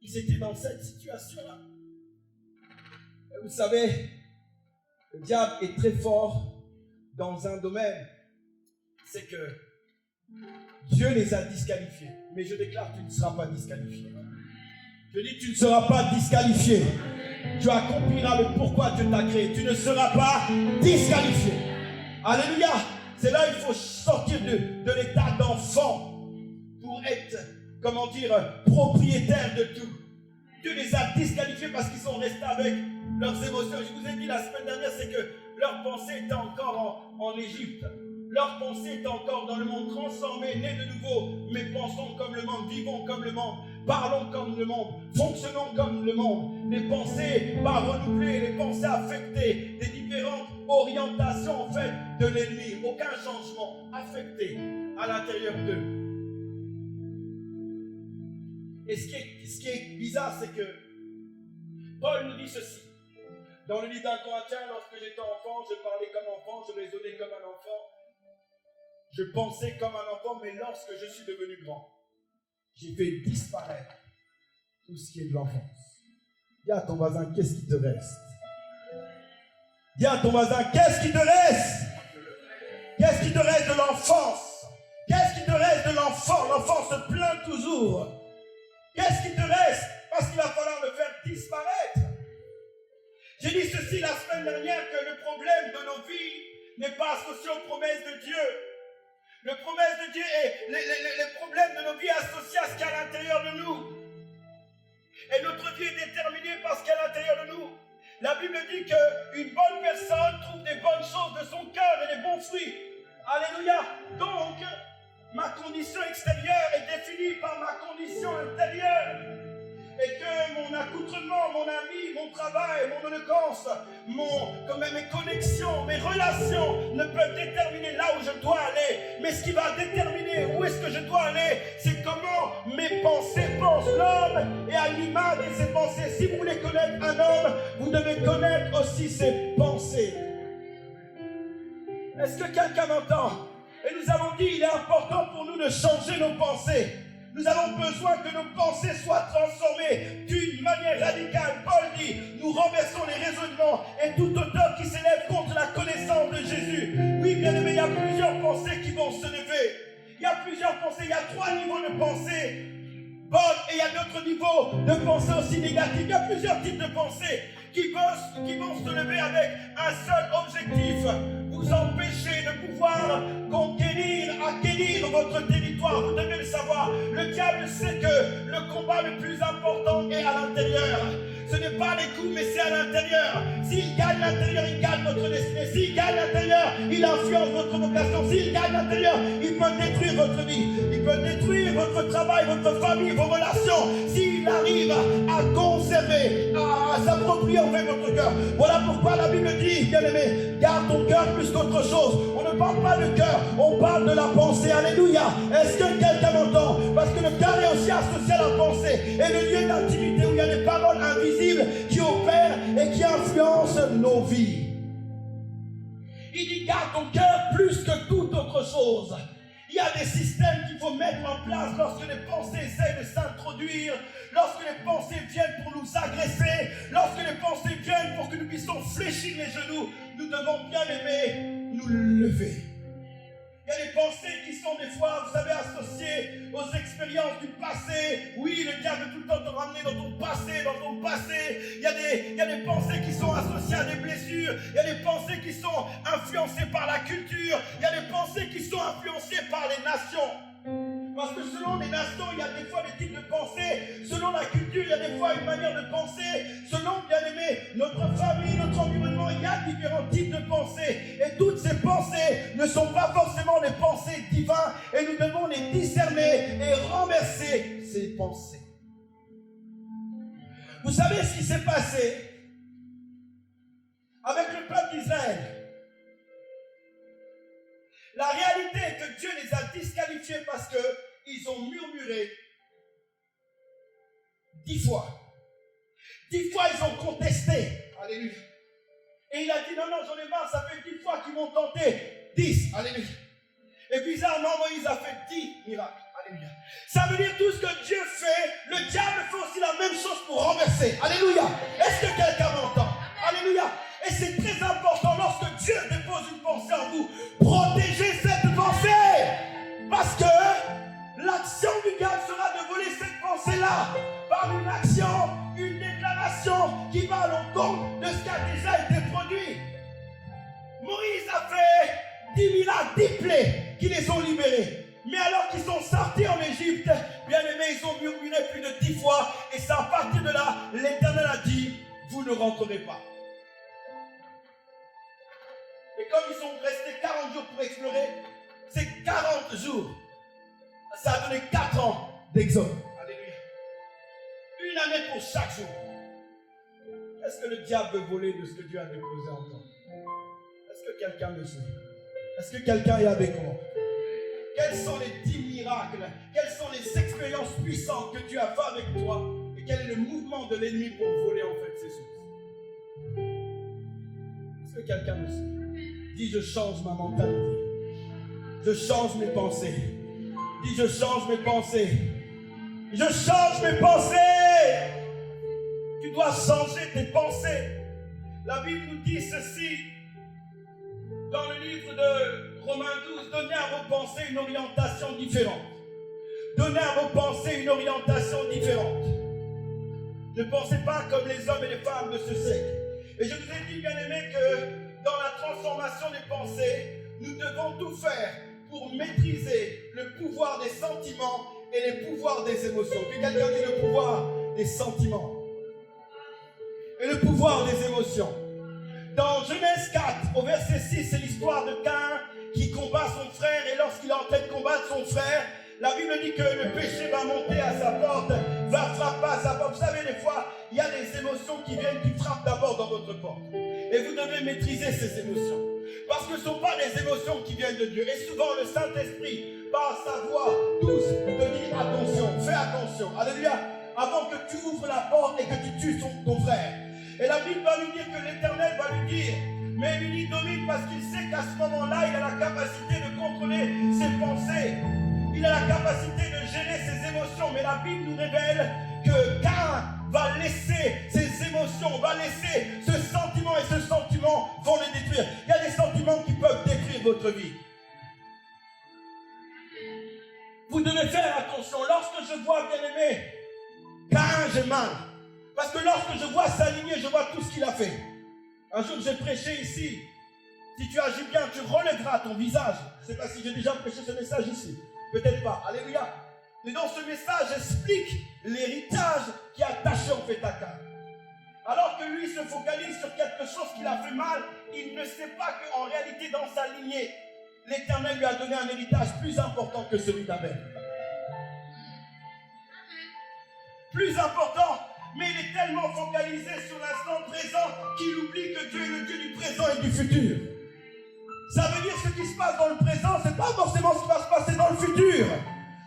Ils étaient dans cette situation-là. Et vous savez, le diable est très fort dans un domaine. C'est que Dieu les a disqualifiés. Mais je déclare, tu ne seras pas disqualifié. Je dis, tu ne seras pas disqualifié. Tu accompliras le pourquoi Dieu t'a créé. Tu ne seras pas disqualifié. Alléluia. C'est là qu'il faut sortir de l'état d'enfant pour être, comment dire, propriétaire de tout. Dieu les a disqualifiés parce qu'ils sont restés avec leurs émotions. Je vous ai dit la semaine dernière, c'est que leur pensée était encore en Égypte. Leur pensée est encore dans le monde transformé, né de nouveau, mais pensons comme le monde, vivons comme le monde, parlons comme le monde, fonctionnons comme le monde. Les pensées pas renouvelées, les pensées affectées, des différentes orientations en fait de l'ennemi, aucun changement affecté à l'intérieur d'eux. Et ce qui est bizarre, c'est que Paul nous dit ceci. Dans le livre d'un Corinthiens, lorsque j'étais enfant, je parlais comme enfant, je raisonnais comme un enfant. Je pensais comme un enfant, mais lorsque je suis devenu grand, j'ai fait disparaître tout ce qui est de l'enfance. Dis à ton voisin, qu'est-ce qui te reste? Dis à ton voisin, qu'est-ce qui te reste? Qu'est-ce qui te reste de l'enfance? Qu'est-ce qui te reste de l'enfant? L'enfant se plaint toujours. Qu'est-ce qui te reste? Parce qu'il va falloir le faire disparaître. J'ai dit ceci la semaine dernière, que le problème de nos vies n'est pas associé aux promesses de Dieu. Le promesse de Dieu est les problèmes de nos vies associés à ce qu'il y a à l'intérieur de nous. Et notre vie est déterminée par ce qu'il y a à l'intérieur de nous. La Bible dit qu'une bonne personne trouve des bonnes choses de son cœur et des bons fruits. Alléluia. Donc, ma condition extérieure est définie par ma condition intérieure. Et que mon accoutrement, mon ami, mon travail, mon éloquence, mes connexions, mes relations ne peuvent déterminer là où je dois aller. Mais ce qui va déterminer où est-ce que je dois aller, c'est comment mes pensées pensent. L'homme est à l'image de ses pensées. Si vous voulez connaître un homme, vous devez connaître aussi ses pensées. Est-ce que quelqu'un m'entend? Et nous avons dit, il est important pour nous de changer nos pensées. Nous avons besoin que nos pensées soient transformées d'une manière radicale. Paul dit, nous renversons les raisonnements et toute auteur qui s'élève contre la connaissance de Jésus. Oui, bien aimé, il y a plusieurs pensées qui vont se lever. Il y a plusieurs pensées, il y a 3 niveaux de pensée bonnes et il y a d'autres niveaux de pensée aussi négatives. Il y a plusieurs types de pensées qui vont se lever avec un seul objectif. Vous empêcher de pouvoir acquérir votre territoire. Vous devez le savoir. Le diable sait que le combat le plus important est à l'intérieur. Ce n'est pas les coups, mais c'est à l'intérieur. S'il gagne l'intérieur, il gagne votre destinée. S'il gagne l'intérieur, il influence votre vocation. S'il gagne l'intérieur, il peut détruire votre vie. Il peut détruire votre travail, votre famille, vos relations. S'il arrive à conserver, à s'approprier en fait votre cœur. Voilà pourquoi la Bible dit, bien aimé, garde ton cœur plus qu'autre chose. On ne parle pas de cœur, on parle de la pensée. Alléluia. Est-ce que quelqu'un m'entend? Parce que le cœur est aussi associé à la pensée. Et le lieu d'intimité où il y a des paroles invisibles qui opèrent et qui influencent nos vies. Il dit, garde ton cœur plus que toute autre chose. Il y a des systèmes qu'il faut mettre en place lorsque les pensées essaient de s'introduire, lorsque les pensées viennent pour nous agresser, lorsque les pensées viennent pour que nous puissions fléchir les genoux. Nous devons bien aimer nous lever. Il y a des pensées qui sont des fois, vous savez, associées aux expériences du passé. Oui, le diable tout le temps te ramener dans ton passé, Il y a des pensées qui sont associées à des blessures. Il y a des pensées qui sont influencées par la culture. Il y a des pensées qui sont influencées par les nations. Parce que selon les nations, il y a des fois des types de pensées. Selon selon la culture, il y a des fois une manière de penser. Selon, bien aimé, notre famille, notre environnement, il y a différents types de pensées. Et toutes ces pensées ne sont pas forcément des pensées divines. Et nous devons les discerner et renverser ces pensées. Vous savez ce qui s'est passé avec le peuple d'Israël? La réalité est que Dieu les a disqualifiés parce qu'ils ont murmuré 10 fois. 10 fois, ils ont contesté. Alléluia. Et il a dit, non, j'en ai marre, ça fait 10 fois qu'ils m'ont tenté. 10. Alléluia. Et bizarrement, Moïse a fait 10 miracles. Alléluia. Ça veut dire tout ce que Dieu fait, le diable fait aussi la même chose pour renverser. Alléluia. Est-ce que quelqu'un m'entend? Alléluia. Et c'est très important lorsque Dieu dépose une pensée en vous, protégez cette pensée. Parce que l'action du diable sera de voler cette pensée-là par une action, une déclaration qui va à l'encontre de ce qui a déjà été produit. Moïse a fait 10 miracles, 10 plaies qui les ont libérés. Mais alors qu'ils sont sortis en Égypte, bien aimés, ils ont murmuré plus de 10 fois. Et c'est à partir de là, l'Éternel a dit, vous ne rentrerez pas. Et comme ils sont restés 40 jours pour explorer, ces 40 jours, ça a donné 4 ans d'exode. Alléluia. Une année pour chaque jour. Est-ce que le diable veut voler de ce que Dieu a déposé en toi? Est-ce que quelqu'un me suit? Est-ce que quelqu'un est avec moi? Quels sont les 10 miracles? Quelles sont les expériences puissantes que Dieu a fait avec toi? Et quel est le mouvement de l'ennemi pour voler en fait ces choses? Est-ce que quelqu'un me suit? Dis, je change ma mentalité. Je change mes pensées. Dis, je change mes pensées. Je change mes pensées. Tu dois changer tes pensées. La Bible nous dit ceci dans le livre de Romains 12. Donnez à vos pensées une orientation différente. Donnez à vos pensées une orientation différente. Ne pensez pas comme les hommes et les femmes de ce siècle. Et je vous ai dit, bien aimé, que dans la transformation des pensées, nous devons tout faire pour maîtriser le pouvoir des sentiments et le pouvoir des émotions. Que quelqu'un dit le pouvoir des sentiments et le pouvoir des émotions. Dans Genèse 4, au verset 6, c'est l'histoire de Caïn qui combat son frère. Et lorsqu'il est en train de combattre son frère, la Bible dit que le péché va monter à sa porte, va frapper à sa porte. Vous savez, des fois, il y a des émotions qui viennent, qui frappent d'abord dans votre porte. Et vous devez maîtriser ces émotions. Parce que ce ne sont pas des émotions qui viennent de Dieu. Et souvent, le Saint-Esprit, par sa voix douce, te dit attention, fais attention. Alléluia. Avant que tu ouvres la porte et que tu tues ton frère. Et la Bible va lui dire que l'Éternel va lui dire, mais lui domine parce qu'il sait qu'à ce moment-là, il a la capacité de contrôler ses pensées. Il a la capacité de gérer ses émotions. Mais la Bible nous révèle que Caïn va laisser ses émotions, va laisser ce sentiment, et ce sentiment vont le détruire. Il y a des sentiments qui peuvent détruire votre vie. Vous devez faire attention. Lorsque je vois, bien aimé, Caïn, j'ai mal. Parce que lorsque je vois s'aligner, je vois tout ce qu'il a fait. Un jour, j'ai prêché ici. Si tu agis bien, tu relèveras ton visage. Je ne sais pas si j'ai déjà prêché ce message ici. Peut-être pas. Alléluia. Mais dans ce message, j'explique l'héritage qui est attaché en fait à Caïn. Alors que lui se focalise sur quelque chose qu'il a fait mal, il ne sait pas qu'en réalité, dans sa lignée, l'Éternel lui a donné un héritage plus important que celui d'Abel. Plus important. Mais il est tellement focalisé sur l'instant présent qu'il oublie que Dieu est le Dieu du présent et du futur. Ça veut dire ce qui se passe dans le présent, ce n'est pas forcément ce qui va se passer dans le futur.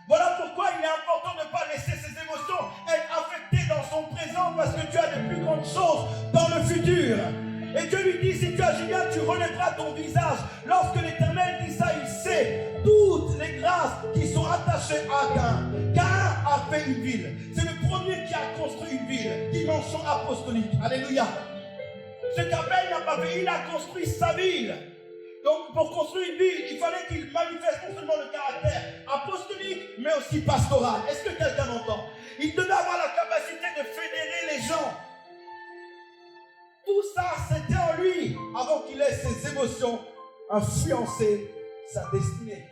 Voilà pourquoi il est important de ne pas laisser ses émotions être affectées dans son présent, parce que tu as de plus grandes choses dans le futur. Et Dieu lui dit, si tu agis bien, tu relèveras ton visage. Lorsque l'Éternel dit ça, il sait toutes les grâces qui sont attachées à Caïn. Caïn a fait une ville. C'est le premier qui a construit une ville, dimension apostolique. Alléluia. Ce qu'Abel n'a pas fait, il a construit sa ville. Donc pour construire une ville, il fallait qu'il manifeste non seulement le caractère apostolique, mais aussi pastoral. Est-ce que quelqu'un m'entend? Il devait avoir la capacité de fédérer les gens. Tout ça, c'était en lui, avant qu'il laisse ses émotions influencer sa destinée.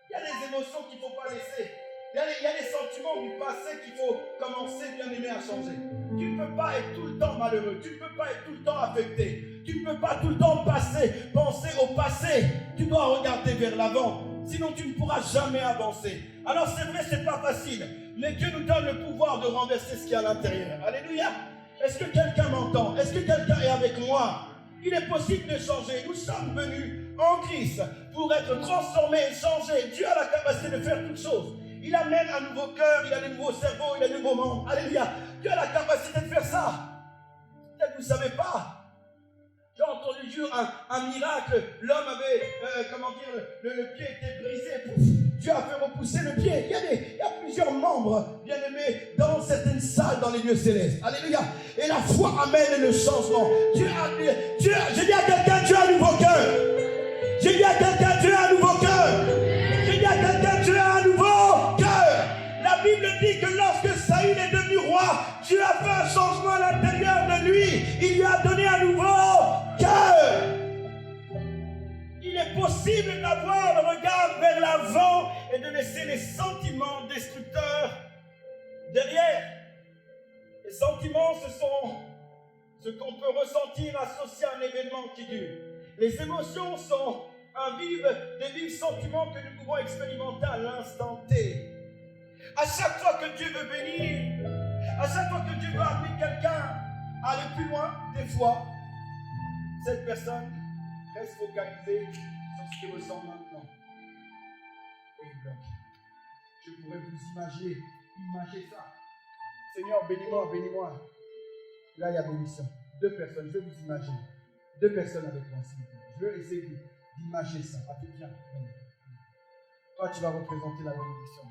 Il y a des émotions qu'il ne faut pas laisser. Il y a des sentiments du passé qu'il faut commencer, bien aimé, à changer. Tu ne peux pas être tout le temps malheureux. Tu ne peux pas être tout le temps affecté. Tu ne peux pas tout le temps penser au passé. Tu dois regarder vers l'avant. Sinon, tu ne pourras jamais avancer. Alors, c'est vrai, ce n'est pas facile. Mais Dieu nous donne le pouvoir de renverser ce qu'il y a à l'intérieur. Alléluia. Est-ce que quelqu'un m'entend? Est-ce que quelqu'un est avec moi? Il est possible de changer. Nous sommes venus en Christ pour être transformés et changés. Dieu a la capacité de faire toutes choses. Il amène un nouveau cœur, il a des nouveaux cerveaux, il a des nouveaux membres. Alléluia. Dieu a la capacité de faire ça. Peut-être que vous ne savez pas. J'ai entendu dire un miracle. L'homme avait, le pied était brisé. Pouf, Dieu a fait repousser le pied. Il y a plusieurs membres, bien aimés, dans certaines salles dans les lieux célestes. Alléluia. Et la foi amène le changement. J'ai dit à quelqu'un, Dieu a un nouveau cœur. J'ai dit à quelqu'un, Dieu a un nouveau cœur. J'ai dit à quelqu'un, Dieu a un nouveau cœur. La Bible dit que lorsque Saül est devenu roi, Dieu a fait un changement à l'intérieur de lui. Il lui a donné un nouveau cœur. Il est possible d'avoir le regard vers l'avant et de laisser les sentiments destructeurs derrière. Les sentiments, ce sont ce qu'on peut ressentir associé à un événement qui dure. Les émotions sont des vifs sentiments que nous pouvons expérimenter à l'instant T. À chaque fois que Dieu veut bénir, à chaque fois que Dieu veut amener quelqu'un à aller plus loin, des fois, cette personne reste focalisée sur ce qu'il ressent maintenant. Et il bloque. Je pourrais vous imager ça. Seigneur, bénis-moi, bénis-moi. Là, il y a bénédiction. 2 personnes, je vais vous imaginer. 2 personnes avec moi, s'il vous plaît. Je vais essayer d'imager ça. Ah, tu viens. Toi, tu vas représenter la bénédiction.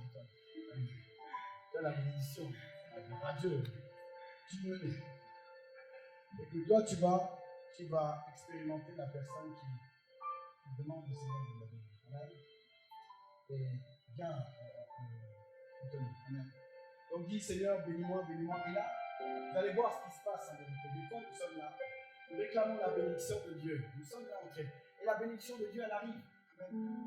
Tu as la bénédiction. Dieu. Tu me l'es. Et que toi, tu vas expérimenter la personne qui demande au Seigneur de la bénir. Amen. Et viens, Anthony. Amen. Donc, dis Seigneur, bénis-moi, bénis-moi. Et là, vous allez voir ce qui se passe en vérité. Des fois, nous sommes là. Nous réclamons la bénédiction de Dieu. Nous sommes là, ok. Et la bénédiction de Dieu, elle arrive.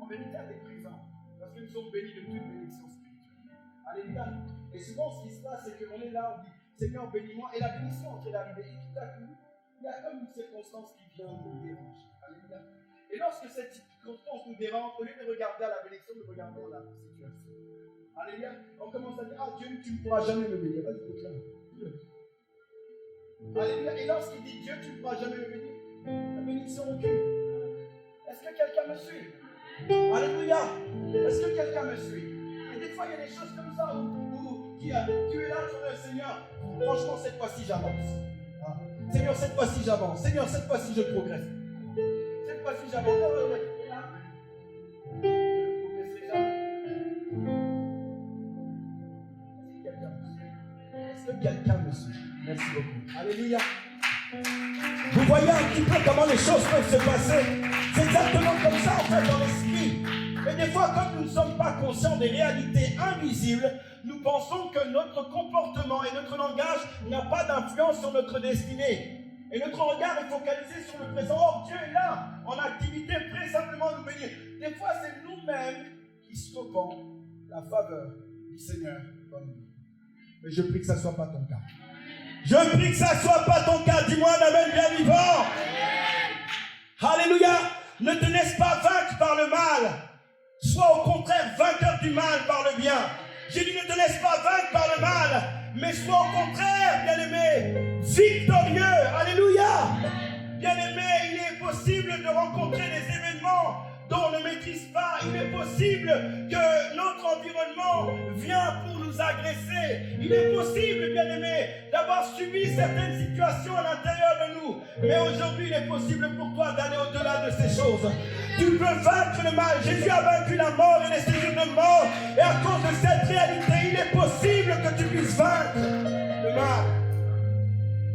En vérité, elle est présente. Parce que nous sommes bénis de toute bénédiction spirituelle. Alléluia. Et souvent, ce qui se passe, c'est qu'on est là, on dit Seigneur, bénis-moi. Et la bénédiction est arrivée. Et tout à coup, il y a comme une circonstance qui vient nous déranger. Alléluia. Et lorsque cette circonstance nous dérange, au lieu de regarder à la bénédiction, nous regardons à la situation. Alléluia. On commence à dire ah, Dieu, tu ne pourras jamais me bénir. Vas-y, déclare. Alléluia. Et lorsqu'il dit Dieu, tu ne pourras jamais me bénir, la bénédiction recule. Est-ce que quelqu'un me suit? Alléluia. Est-ce que quelqu'un me suit? Et des fois, il y a des choses comme ça où tu es là, tu dis Seigneur, franchement, cette fois-ci, j'avance. Ah. Seigneur, cette fois-ci, j'avance. Seigneur, cette fois-ci, je progresse. Cette fois-ci, j'avance. Je ne progresserai jamais. Est-ce que quelqu'un me suit? Merci beaucoup. Alléluia. Vous voyez un petit peu comment les choses peuvent se passer. C'est exactement comme ça en fait dans l'esprit. Et des fois, comme nous ne sommes pas conscients des réalités invisibles, nous pensons que notre comportement et notre langage n'a pas d'influence sur notre destinée. Et notre regard est focalisé sur le présent. Or, Dieu est là, en activité, prêt simplement à nous bénir. Des fois, c'est nous-mêmes qui stoppons la faveur du Seigneur comme nous. Mais je prie que ça ne soit pas ton cas. Je prie que ça ne soit pas ton cas. Dis-moi un amen bien vivant. Alléluia. Ne te laisse pas vaincre par le mal. Sois au contraire vainqueur du mal par le bien. J'ai dit ne te laisse pas vaincre par le mal, mais sois au contraire, bien-aimé, victorieux. Alléluia. Bien-aimé, il est possible de rencontrer des événements dont on ne maîtrise pas. Il est possible que notre environnement vient pour nous agresser. Il est possible, bien-aimé, d'avoir subi certaines situations à l'intérieur de nous. Mais aujourd'hui, il est possible pour toi d'aller au-delà de ces choses. Tu peux vaincre le mal. Jésus a vaincu la mort et les séjours de mort. Et à cause de cette réalité, il est possible que tu puisses vaincre le mal.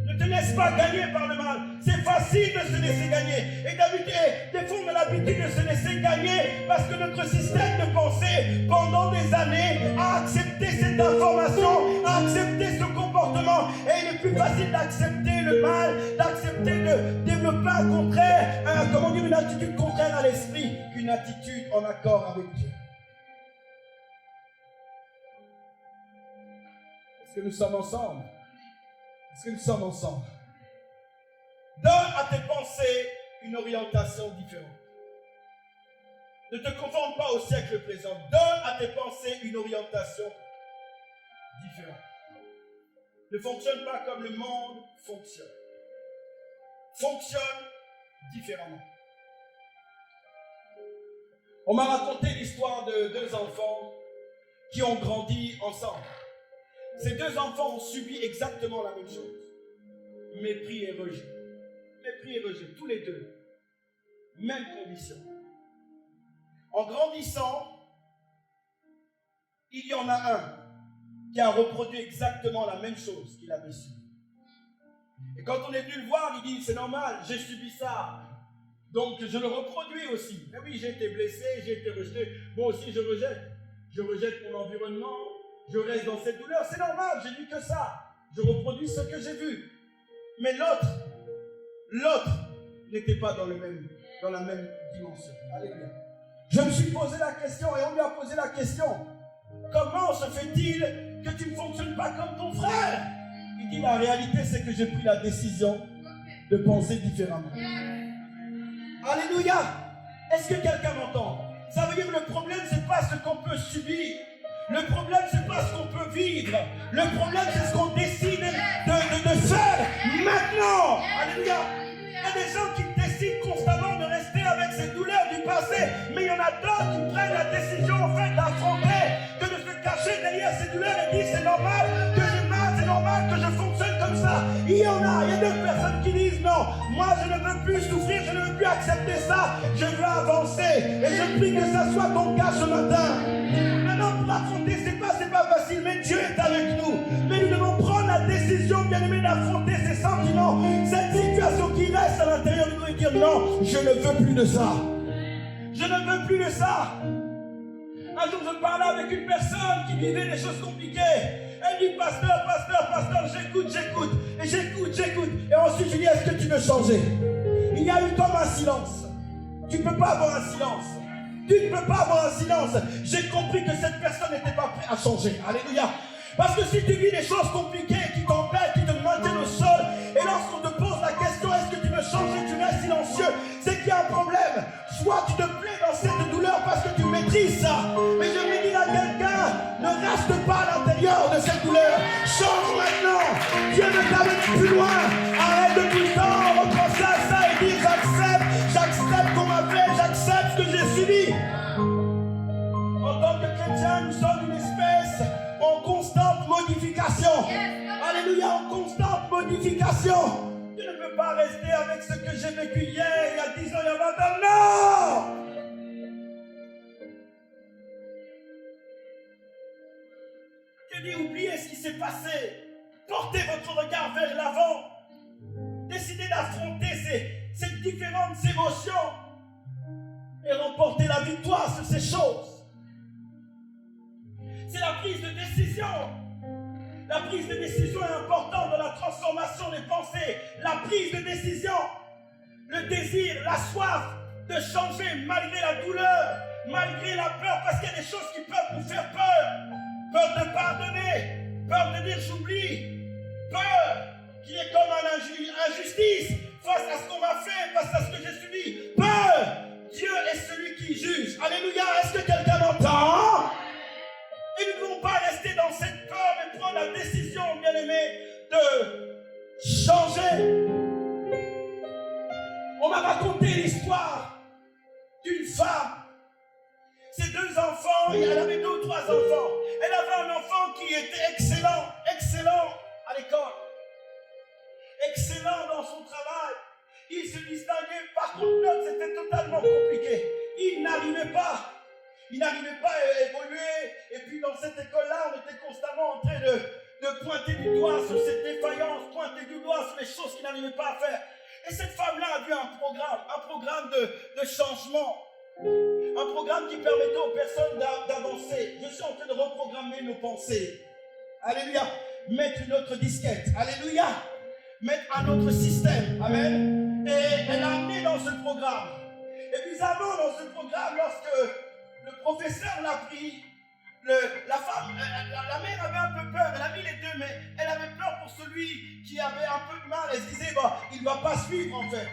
Ne te laisse pas gagner par le mal. C'est facile de se laisser gagner. Et d'habitude, des fois on a l'habitude de se laisser gagner parce que notre système de pensée, pendant des années, a accepté cette information, a accepté ce comportement. Et il est plus facile d'accepter le mal, d'accepter de développer un contraire, une attitude contraire à l'esprit qu'une attitude en accord avec Dieu. Est-ce que nous sommes ensemble? Est-ce que nous sommes ensemble? Donne à tes pensées une orientation différente. Ne te confonde pas au siècle présent. Donne à tes pensées une orientation différente. Ne fonctionne pas comme le monde fonctionne. Fonctionne différemment. On m'a raconté l'histoire de deux enfants qui ont grandi ensemble. Ces deux enfants ont subi exactement la même chose. Mépris et rejet. Mépris et rejet, tous les deux. Même condition. En grandissant, il y en a un qui a reproduit exactement la même chose qu'il avait subi. Et quand on est venu le voir, il dit, c'est normal, j'ai subi ça. Donc je le reproduis aussi. Et oui, j'ai été blessé, j'ai été rejeté. Moi aussi, je rejette. Je rejette mon environnement. Je reste dans cette douleur. C'est normal, j'ai vu que ça. Je reproduis ce que j'ai vu. Mais l'autre n'était pas dans la même dimension. Alléluia. Je me suis posé la question et on lui a posé la question. Comment se fait-il que tu ne fonctionnes pas comme ton frère? Il dit, la réalité, c'est que j'ai pris la décision de penser différemment. Alléluia. Est-ce que quelqu'un m'entend? Ça veut dire que le problème, ce n'est pas ce qu'on peut subir. Le problème, ce n'est pas ce qu'on peut vivre. Le problème, c'est ce qu'on décide de faire maintenant. Alléluia. Il y a des gens qui décident constamment de rester avec ces douleurs du passé. Mais il y en a d'autres qui prennent la décision en fait d'affronter, que de se cacher derrière ces douleurs et dire c'est normal que je marche, c'est normal que je fonctionne comme ça. Il y a d'autres personnes qui disent non, moi je ne veux plus souffrir, je ne veux plus accepter ça, je veux avancer. Et je prie que ça soit ton cas ce matin. Maintenant pour affronter, c'est pas facile, mais Dieu est avec nous. Mais nous devons prendre la décision, bien aimé, d'affronter ces sentiments, cette situation qui reste à l'intérieur de nous et dire non, je ne veux plus de ça. Je ne veux plus de ça. Un jour, je parlais avec une personne qui vivait des choses compliquées. Elle dit, pasteur, j'écoute. Et j'écoute. Et ensuite, je dis, est-ce que tu veux changer? Il y a eu comme un silence. Tu ne peux pas avoir un silence. Tu ne peux pas avoir un silence. J'ai compris que cette personne n'était pas prête à changer. Alléluia. Parce que si tu vis des choses compliquées qui t'empêchent, qui te maintiennent au sol, et lorsqu'on te pose la question, est-ce que tu veux changer, tu restes silencieux, c'est qu'il y a un problème. Soit tu te plais dans cette douleur parce que tu maîtrises ça. Mais je vais dire à quelqu'un, ne reste pas à l'intérieur de cette douleur. Change maintenant. Dieu ne t'amène plus loin. Arrête de tout le temps repenser à ça et dire j'accepte qu'on m'a fait, j'accepte ce que j'ai subi. En tant que chrétien, nous sommes une espèce en constante modification. Alléluia, en constante modification. Je ne peux pas rester avec ce que j'ai vécu hier, il y a 10 ans, il y a 20 ans. Non! Je dis, oubliez ce qui s'est passé. Portez votre regard vers l'avant. Décidez d'affronter ces différentes émotions et remporter la victoire sur ces choses. C'est la prise de décision. La prise de décision est importante dans la transformation des pensées. La prise de décision, le désir, la soif de changer malgré la douleur, malgré la peur, parce qu'il y a des choses qui peuvent nous faire peur. Peur de pardonner, peur de dire j'oublie, peur qu'il y ait comme une injustice face à ce qu'on m'a fait, face à ce que j'ai subi. Peur, Dieu est celui qui juge. Alléluia, est-ce que quelqu'un m'entend? Et nous ne devons pas rester dans cette peur, mais prendre la décision, bien-aimé, de changer. On m'a raconté l'histoire d'une femme. Ses 2 enfants, elle avait 2 ou 3 enfants. Elle avait un enfant qui était excellent à l'école. Excellent dans son travail. Il se distinguait. Par contre, l'autre, c'était totalement compliqué. Il n'arrivait pas à évoluer. Et puis dans cette école-là, on était constamment en train de pointer du doigt sur cette défaillance, pointer du doigt sur les choses qu'il n'arrivait pas à faire. Et cette femme-là a vu un programme de changement. Un programme qui permettait aux personnes d'avancer. Je suis en train de reprogrammer nos pensées. Alléluia. Mettre une autre disquette. Alléluia. Mettre un autre système. Amen. Et elle a amené dans ce programme. Et bizarrement, dans ce programme, lorsque le professeur l'a pris, la femme, la mère avait un peu peur, elle a mis les deux, mais elle avait peur pour celui qui avait un peu de mal. Elle se disait, bon, il ne va pas suivre en fait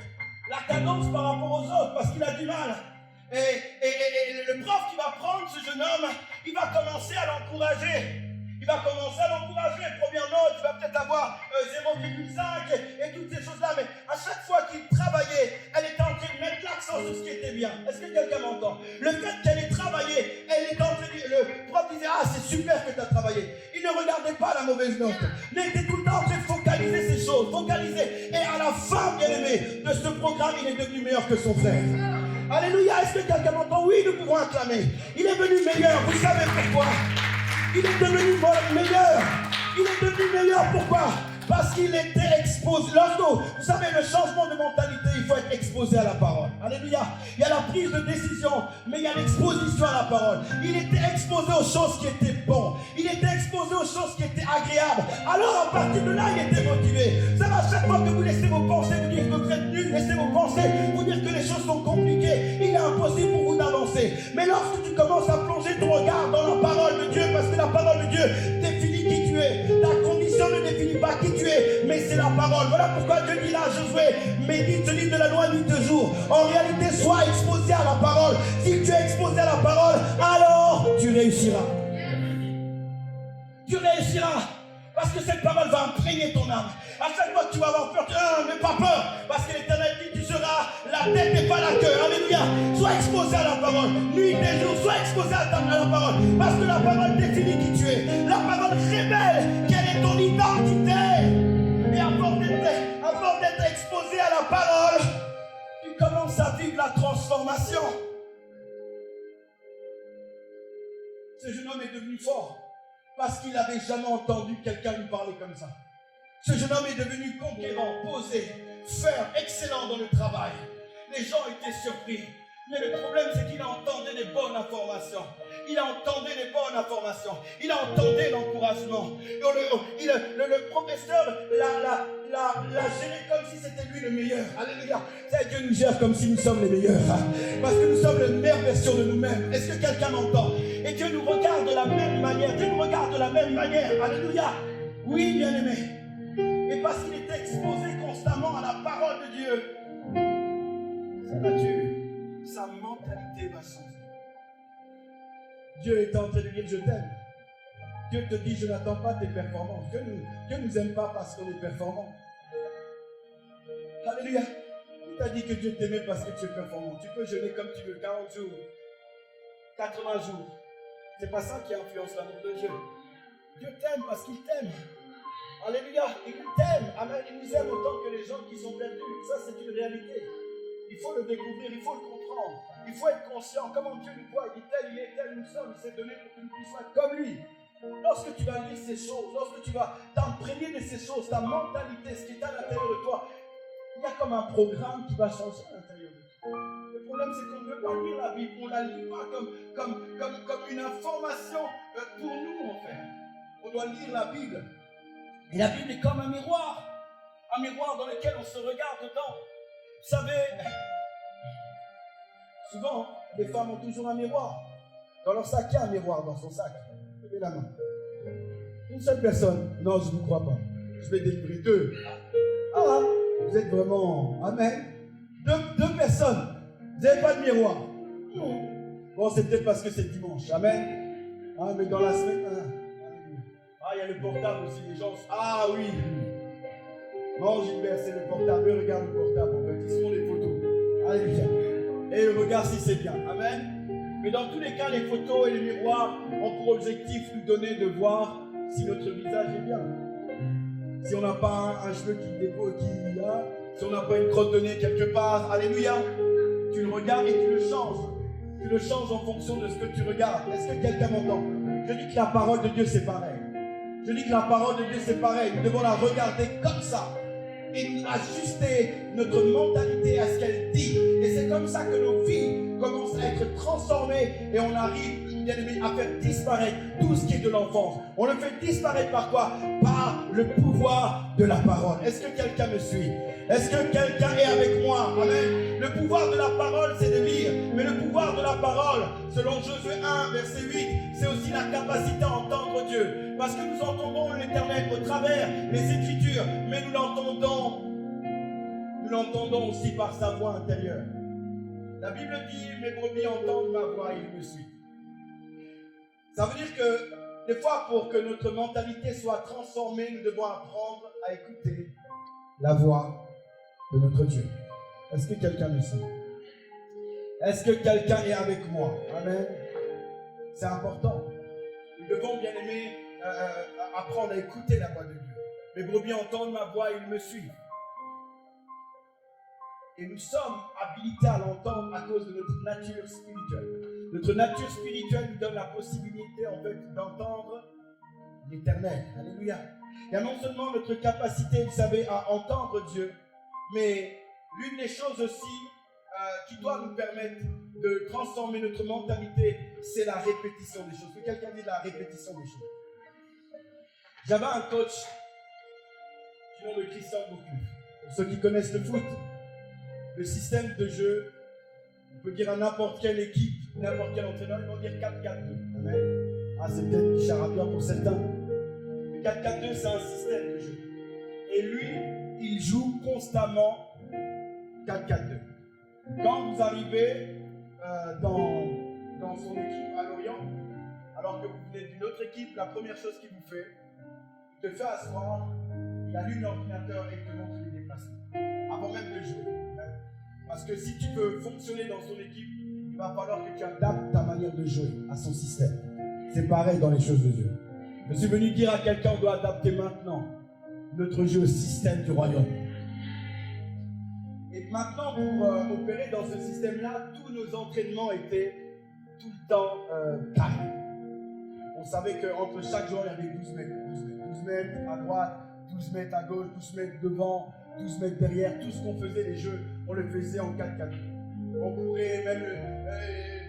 la cadence par rapport aux autres parce qu'il a du mal. Et le prof qui va prendre ce jeune homme, il va commencer à l'encourager. Il va commencer à l'encourager. Première note, il va peut-être avoir 0,5 et toutes ces choses-là. Mais à chaque fois qu'il travaillait, elle était en train de mettre l'accent sur ce qui était bien. Est-ce que quelqu'un m'entend? Le fait qu'elle ait travaillé, elle était en train de dire, le prof disait, ah, c'est super que tu as travaillé. Il ne regardait pas la mauvaise note, mais il était tout le temps en train de focaliser ces choses, focaliser. Et à la fin, bien aimé, de ce programme, il est devenu meilleur que son frère. Alléluia, est-ce que quelqu'un m'entend? Oui, nous pouvons acclamer. Il est devenu meilleur, vous savez pourquoi? Il est devenu meilleur. Il est devenu meilleur, pourquoi? Parce qu'il était exposé. Vous savez, le changement de mentalité, il faut être exposé à la parole. Alléluia. Il y a la prise de décision, mais il y a l'exposition à la parole. Il était exposé aux choses qui étaient bonnes. Il était exposé aux choses qui étaient agréables. Alors, à partir de là, il était motivé. Ça va, à chaque fois que vous laissez vos pensées vous dire que vous êtes nuls, laissez vos pensées vous dire que les choses sont compliquées. Il est impossible pour vous d'avancer. Mais lorsque tu commences à plonger ton regard dans la parole de Dieu, parce que la parole de Dieu définit qui tu es, ta condition ne définit pas qui tu es, mais c'est la parole. Voilà pourquoi Dieu dit là à Josué, médite ce livre de la loi nuit et jour. En réalité, sois exposé à la parole. Si tu es exposé à la parole, alors tu réussiras. Tu réussiras. Parce que cette parole va imprégner ton âme. À chaque fois que tu vas avoir peur, n'aie pas peur. Parce que l'Éternel dit, tu seras la tête et pas la queue. Alléluia. Sois exposé à la parole. Nuit et jour, sois exposé à la parole. Parce que la parole définit qui tu es. La parole révèle quelle est ton identité. Et à force d'être exposé à la parole, tu commences à vivre la transformation. Ce jeune homme est devenu fort. Parce qu'il n'avait jamais entendu quelqu'un lui parler comme ça. Ce jeune homme est devenu conquérant, posé, ferme, excellent dans le travail. Les gens étaient surpris. Mais le problème, c'est qu'il entendait les bonnes informations. Il entendait les bonnes informations. Il entendait l'encouragement. Le professeur l'a géré comme si c'était lui le meilleur. Alléluia. Dieu nous gère comme si nous sommes les meilleurs. Parce que nous sommes la meilleure version de nous-mêmes. Est-ce que quelqu'un m'entend? Et Dieu nous regarde de la même manière. Dieu nous regarde de la même manière. Alléluia. Oui, bien-aimé. Et parce qu'il était exposé constamment à la parole de Dieu, sa nature, sa mentalité va changer. Dieu est en train de dire je t'aime. Dieu te dit je n'attends pas tes performances. Dieu nous aime pas parce qu'on est performant. Alléluia. Il t'a dit que Dieu t'aimait parce que tu es performant. Tu peux jeûner comme tu veux, 40 jours, 80 jours. C'est pas ça qui influence l'amour de Dieu. Dieu t'aime parce qu'il t'aime. Alléluia. Il t'aime. Amen. Il nous aime autant que les gens qui sont perdus. Ça, c'est une réalité. Il faut le découvrir, il faut le comprendre. Il faut être conscient. Comment Dieu nous voit, il est tel, nous sommes. Il s'est donné pour que nous puissions être comme lui. Lorsque tu vas lire ces choses, lorsque tu vas t'imprégner de ces choses, ta mentalité, ce qui est à l'intérieur de toi, il y a comme un programme qui va changer à l'intérieur de toi. Le problème, c'est qu'on ne veut pas lire la Bible. On ne la lit pas comme une information pour nous, en fait. On doit lire la Bible. Et la Bible est comme un miroir dans lequel on se regarde dedans. Vous savez, souvent, les femmes ont toujours un miroir. Dans leur sac, il y a un miroir dans son sac. Levez la main. Une seule personne. Non, je ne vous crois pas. Je vais délivrer deux. Ah, vous êtes vraiment... Amen. Deux personnes. Vous n'avez pas de miroir. Bon, c'est peut-être parce que c'est dimanche. Amen. Ah, mais dans la semaine... Ah, il y a le portable aussi. Les gens... Ah oui. Non, Gilbert, c'est le portable. Regarde le portable. En fait, ils font des photos. Alléluia. Et regarde si c'est bien. Amen. Mais dans tous les cas, les photos et les miroirs ont pour objectif nous donner de voir si notre visage est bien. Si on n'a pas un cheveu qui dépose, si on n'a pas une crotte de nez quelque part. Alléluia. Tu le regardes et tu le changes. Tu le changes en fonction de ce que tu regardes. Est-ce que quelqu'un m'entend? Je dis que la parole de Dieu, c'est pareil. Je dis que la parole de Dieu, c'est pareil. Nous devons la regarder comme ça. Et ajuster notre mentalité à ce qu'elle dit. Et c'est comme ça que nos vies commencent à être transformées et on arrive, bien aimé, à faire disparaître tout ce qui est de l'enfance. On le fait disparaître par quoi? Par le pouvoir de la parole. Est-ce que quelqu'un me suit? Est-ce que quelqu'un est avec moi? Amen. Le pouvoir de la parole, c'est de lire. Mais le pouvoir de la parole, selon Josué 1, verset 8, c'est aussi aussi la capacité à entendre Dieu. Parce que nous entendons l'Éternel au travers les Écritures, mais nous l'entendons aussi par sa voix intérieure. La Bible dit, mes brebis entendent ma voix et ils me suivent. Ça veut dire que des fois, pour que notre mentalité soit transformée, nous devons apprendre à écouter la voix de notre Dieu. Est-ce que quelqu'un me suit? Est-ce que quelqu'un est avec moi? Amen. C'est important. Nous devons, bien aimés, apprendre à écouter la voix de Dieu. Mes brebis entendent ma voix et ils me suivent. Et nous sommes habilités à l'entendre à cause de notre nature spirituelle. Notre nature spirituelle nous donne la possibilité, en fait, d'entendre l'Éternel. Alléluia. Il y a non seulement notre capacité, vous savez, à entendre Dieu, mais l'une des choses aussi qui doit nous permettre de transformer notre mentalité, c'est la répétition des choses. Que quelqu'un dise la répétition des choses. J'avais un coach du nom de Christian Gourcuff. Pour ceux qui connaissent le foot, le système de jeu, on peut dire à n'importe quelle équipe, n'importe quel entraîneur, ils vont dire 4-4-2. Amen. Ah, c'est peut-être du charabia pour certains. Le 4-4-2, c'est un système de jeu. Et lui, il joue constamment 4-4-2. Quand vous arrivez dans son équipe à Lorient, alors que vous venez d'une autre équipe, la première chose qu'il vous fait, il te fait asseoir, il allume l'ordinateur et il te montre les déplacements, avant même de jouer. Parce que si tu veux fonctionner dans son équipe, il va falloir que tu adaptes ta manière de jouer à son système. C'est pareil dans les choses de Dieu. Je suis venu dire à quelqu'un, on doit adapter maintenant notre jeu au système du royaume. Et maintenant, pour opérer dans ce système-là, tous nos entraînements étaient tout le temps carrés. On savait qu'entre chaque joueur, il y avait 12 mètres. 12 mètres à droite, 12 mètres à gauche, 12 mètres devant, 12 mètres derrière. Tout ce qu'on faisait, les jeux, on le faisait en 4-4. On courait, même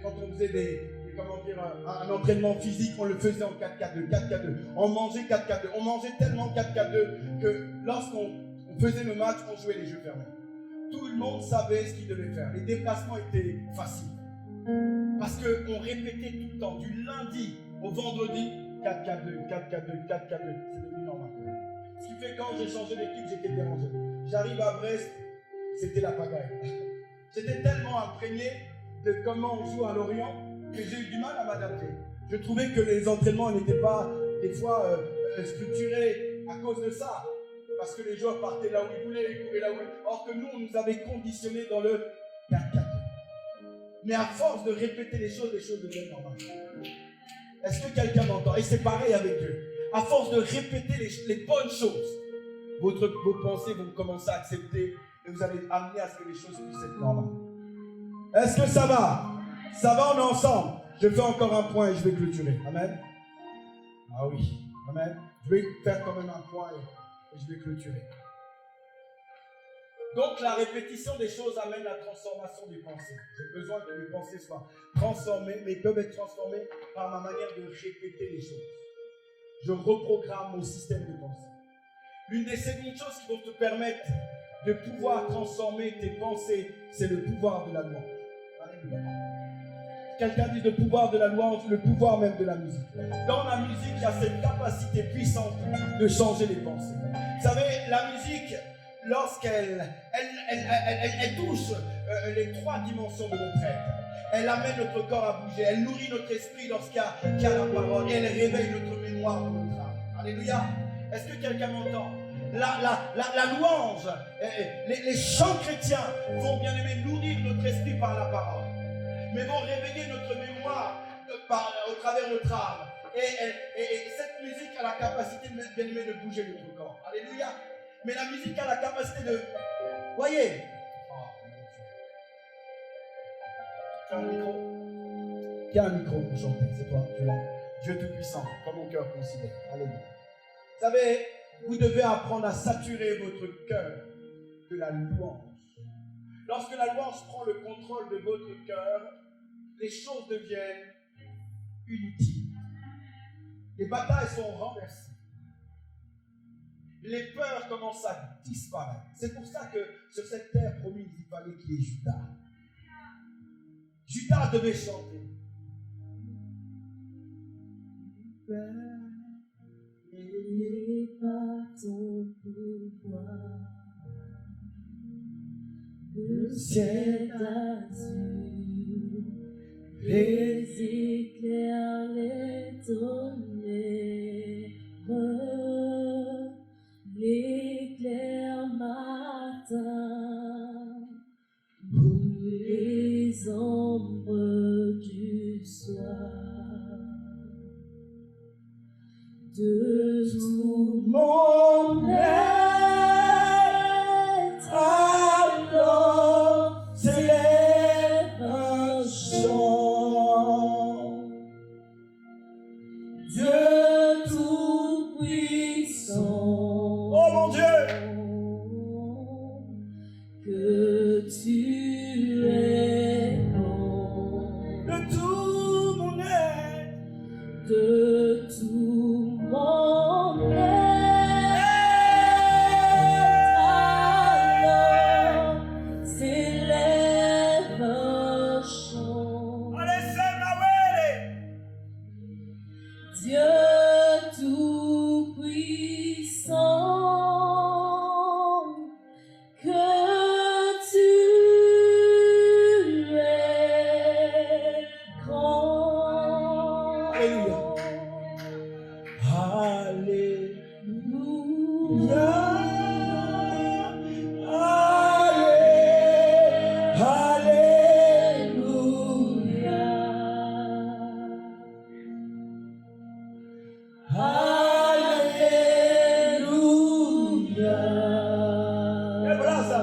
quand on faisait un entraînement physique, on le faisait en 4-4-2, 4-4-2. On mangeait 4-4-2. On mangeait tellement 4-4-2 que lorsqu'on faisait le match, on jouait les jeux fermés. Tout le monde savait ce qu'il devait faire. Les déplacements étaient faciles. Parce qu'on répétait tout le temps, du lundi au vendredi, 4-4-2, 4-4-2, 4-4-2. C'est devenu normal. Ce qui fait que quand j'ai changé d'équipe, j'étais dérangé. J'arrive à Brest, c'était la pagaille. J'étais tellement imprégné de comment on joue à Lorient que j'ai eu du mal à m'adapter. Je trouvais que les entraînements n'étaient pas des fois structurés à cause de ça. Parce que les joueurs partaient là où ils voulaient, ils couraient là où ils voulaient. Or que nous, on nous avait conditionnés dans le 4-4. Mais à force de répéter les choses deviennent normales. Est-ce que quelqu'un m'entend? Et c'est pareil avec Dieu. À force de répéter les bonnes choses, vos pensées vont commencer à accepter et vous allez amener à ce que les choses puissent être normales. Est-ce que ça va? Ça va, on est ensemble. Je fais encore un point et je vais clôturer. Amen. Ah oui. Amen. Je vais faire quand même un point et je vais clôturer. Donc la répétition des choses amène la transformation des pensées. J'ai besoin que mes pensées soient transformées, mais peuvent être transformées par ma manière de répéter les choses. Je reprogramme mon système de pensée. L'une des secondes choses qui vont te permettre de pouvoir transformer tes pensées, c'est le pouvoir de la louange. Alléluia. Quelqu'un dit le pouvoir de la louange, le pouvoir même de la musique. Dans la musique, il y a cette capacité puissante de changer les pensées. Vous savez, la musique, lorsqu'elle touche les trois dimensions de notre être, elle amène notre corps à bouger, elle nourrit notre esprit lorsqu'il y a la parole, et elle réveille notre mémoire dans notre âme. Alléluia. Est-ce que quelqu'un m'entend? La louange, les chants chrétiens vont bien aimer nourrir notre esprit par la parole, mais vont réveiller notre mémoire au travers de notre âme. Et cette musique a la capacité bien aimer de bouger notre corps. Alléluia. Mais la musique a la capacité de... Voyez. Tu as un micro? Qui a un micro pour chanter? C'est toi, tu l'as. Dieu Tout-Puissant, comme mon cœur considère. Alléluia. Vous savez, vous devez apprendre à saturer votre cœur de la louange. Lorsque la louange prend le contrôle de votre cœur, les choses deviennent inutiles. Les batailles sont renversées. Les peurs commencent à disparaître. C'est pour ça que sur cette terre promise, il fallait qu'il y ait Judas. Judas devait chanter. n'est pas ton pouvoir. Le ciel d'azur, les éclairs, les tonnerres, l'éclair matin, les ombres du soir, de tout mon être, alors s'élève un chant. Dieu tout-puissant, Oh mon Dieu, que tu es grand, de tout mon être, de tout mon être, alors s'élève un chant. allez, c'est Nawele. Dieu tout-puissant, que tu es grand. Alléluia. Alléluia. Et voilà ça.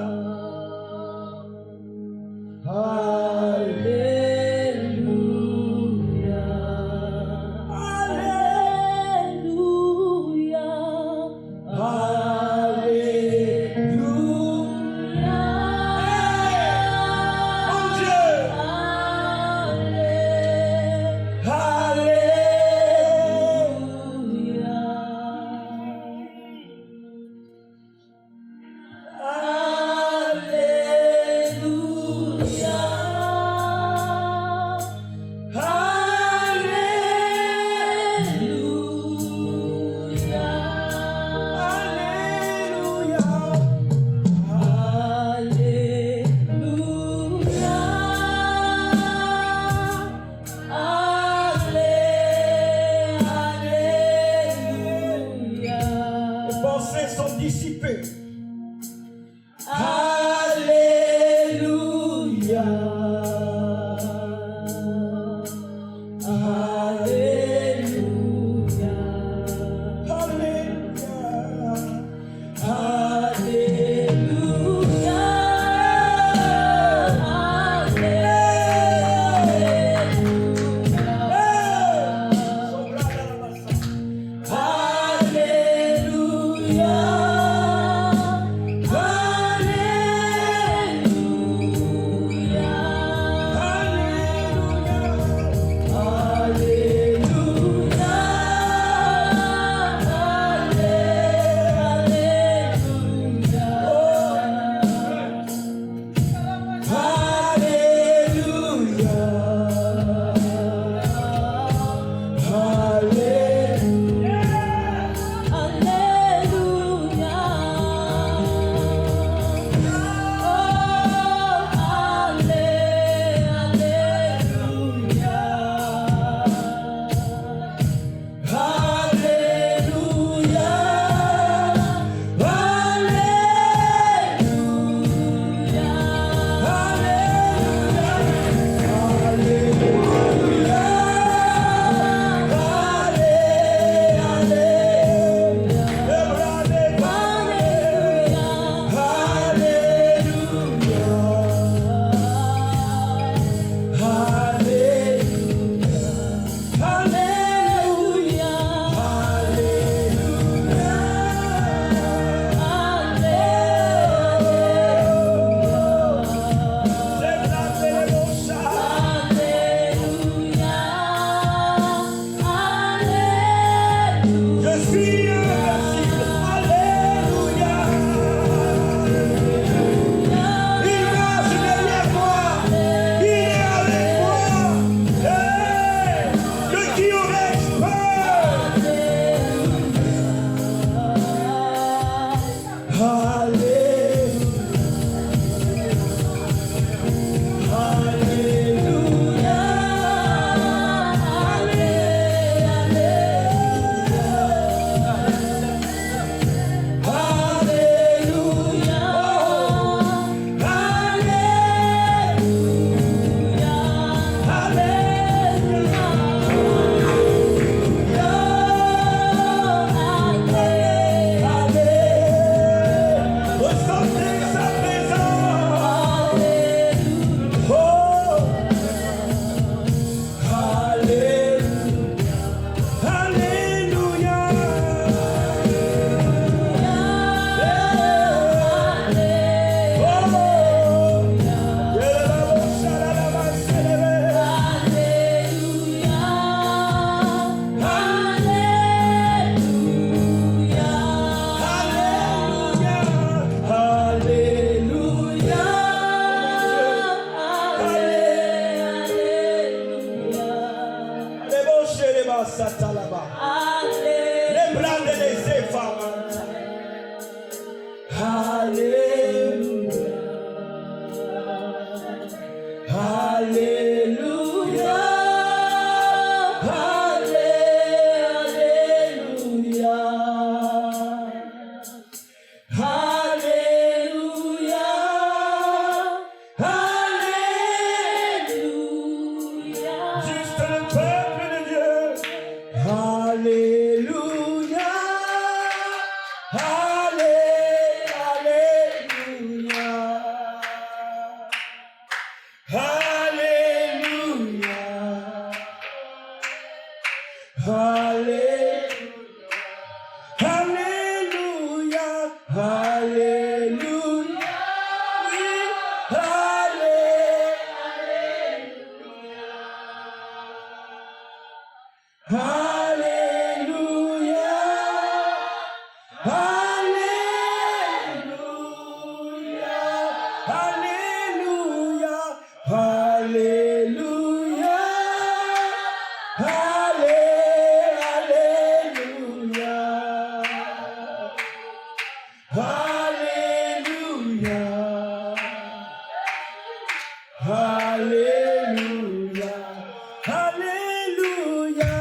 Satalaba. Alléluia. Les blancs de les femmes. Alléluia. Alléluia. Juste le peuple de Dieu. Alléluia. Alléluia. Alléluia. Alléluia. Alléluia. Oui. Alléluia. Alléluia. Alléluia. Alléluia. Alléluia. Alléluia. Alléluia. Alléluia.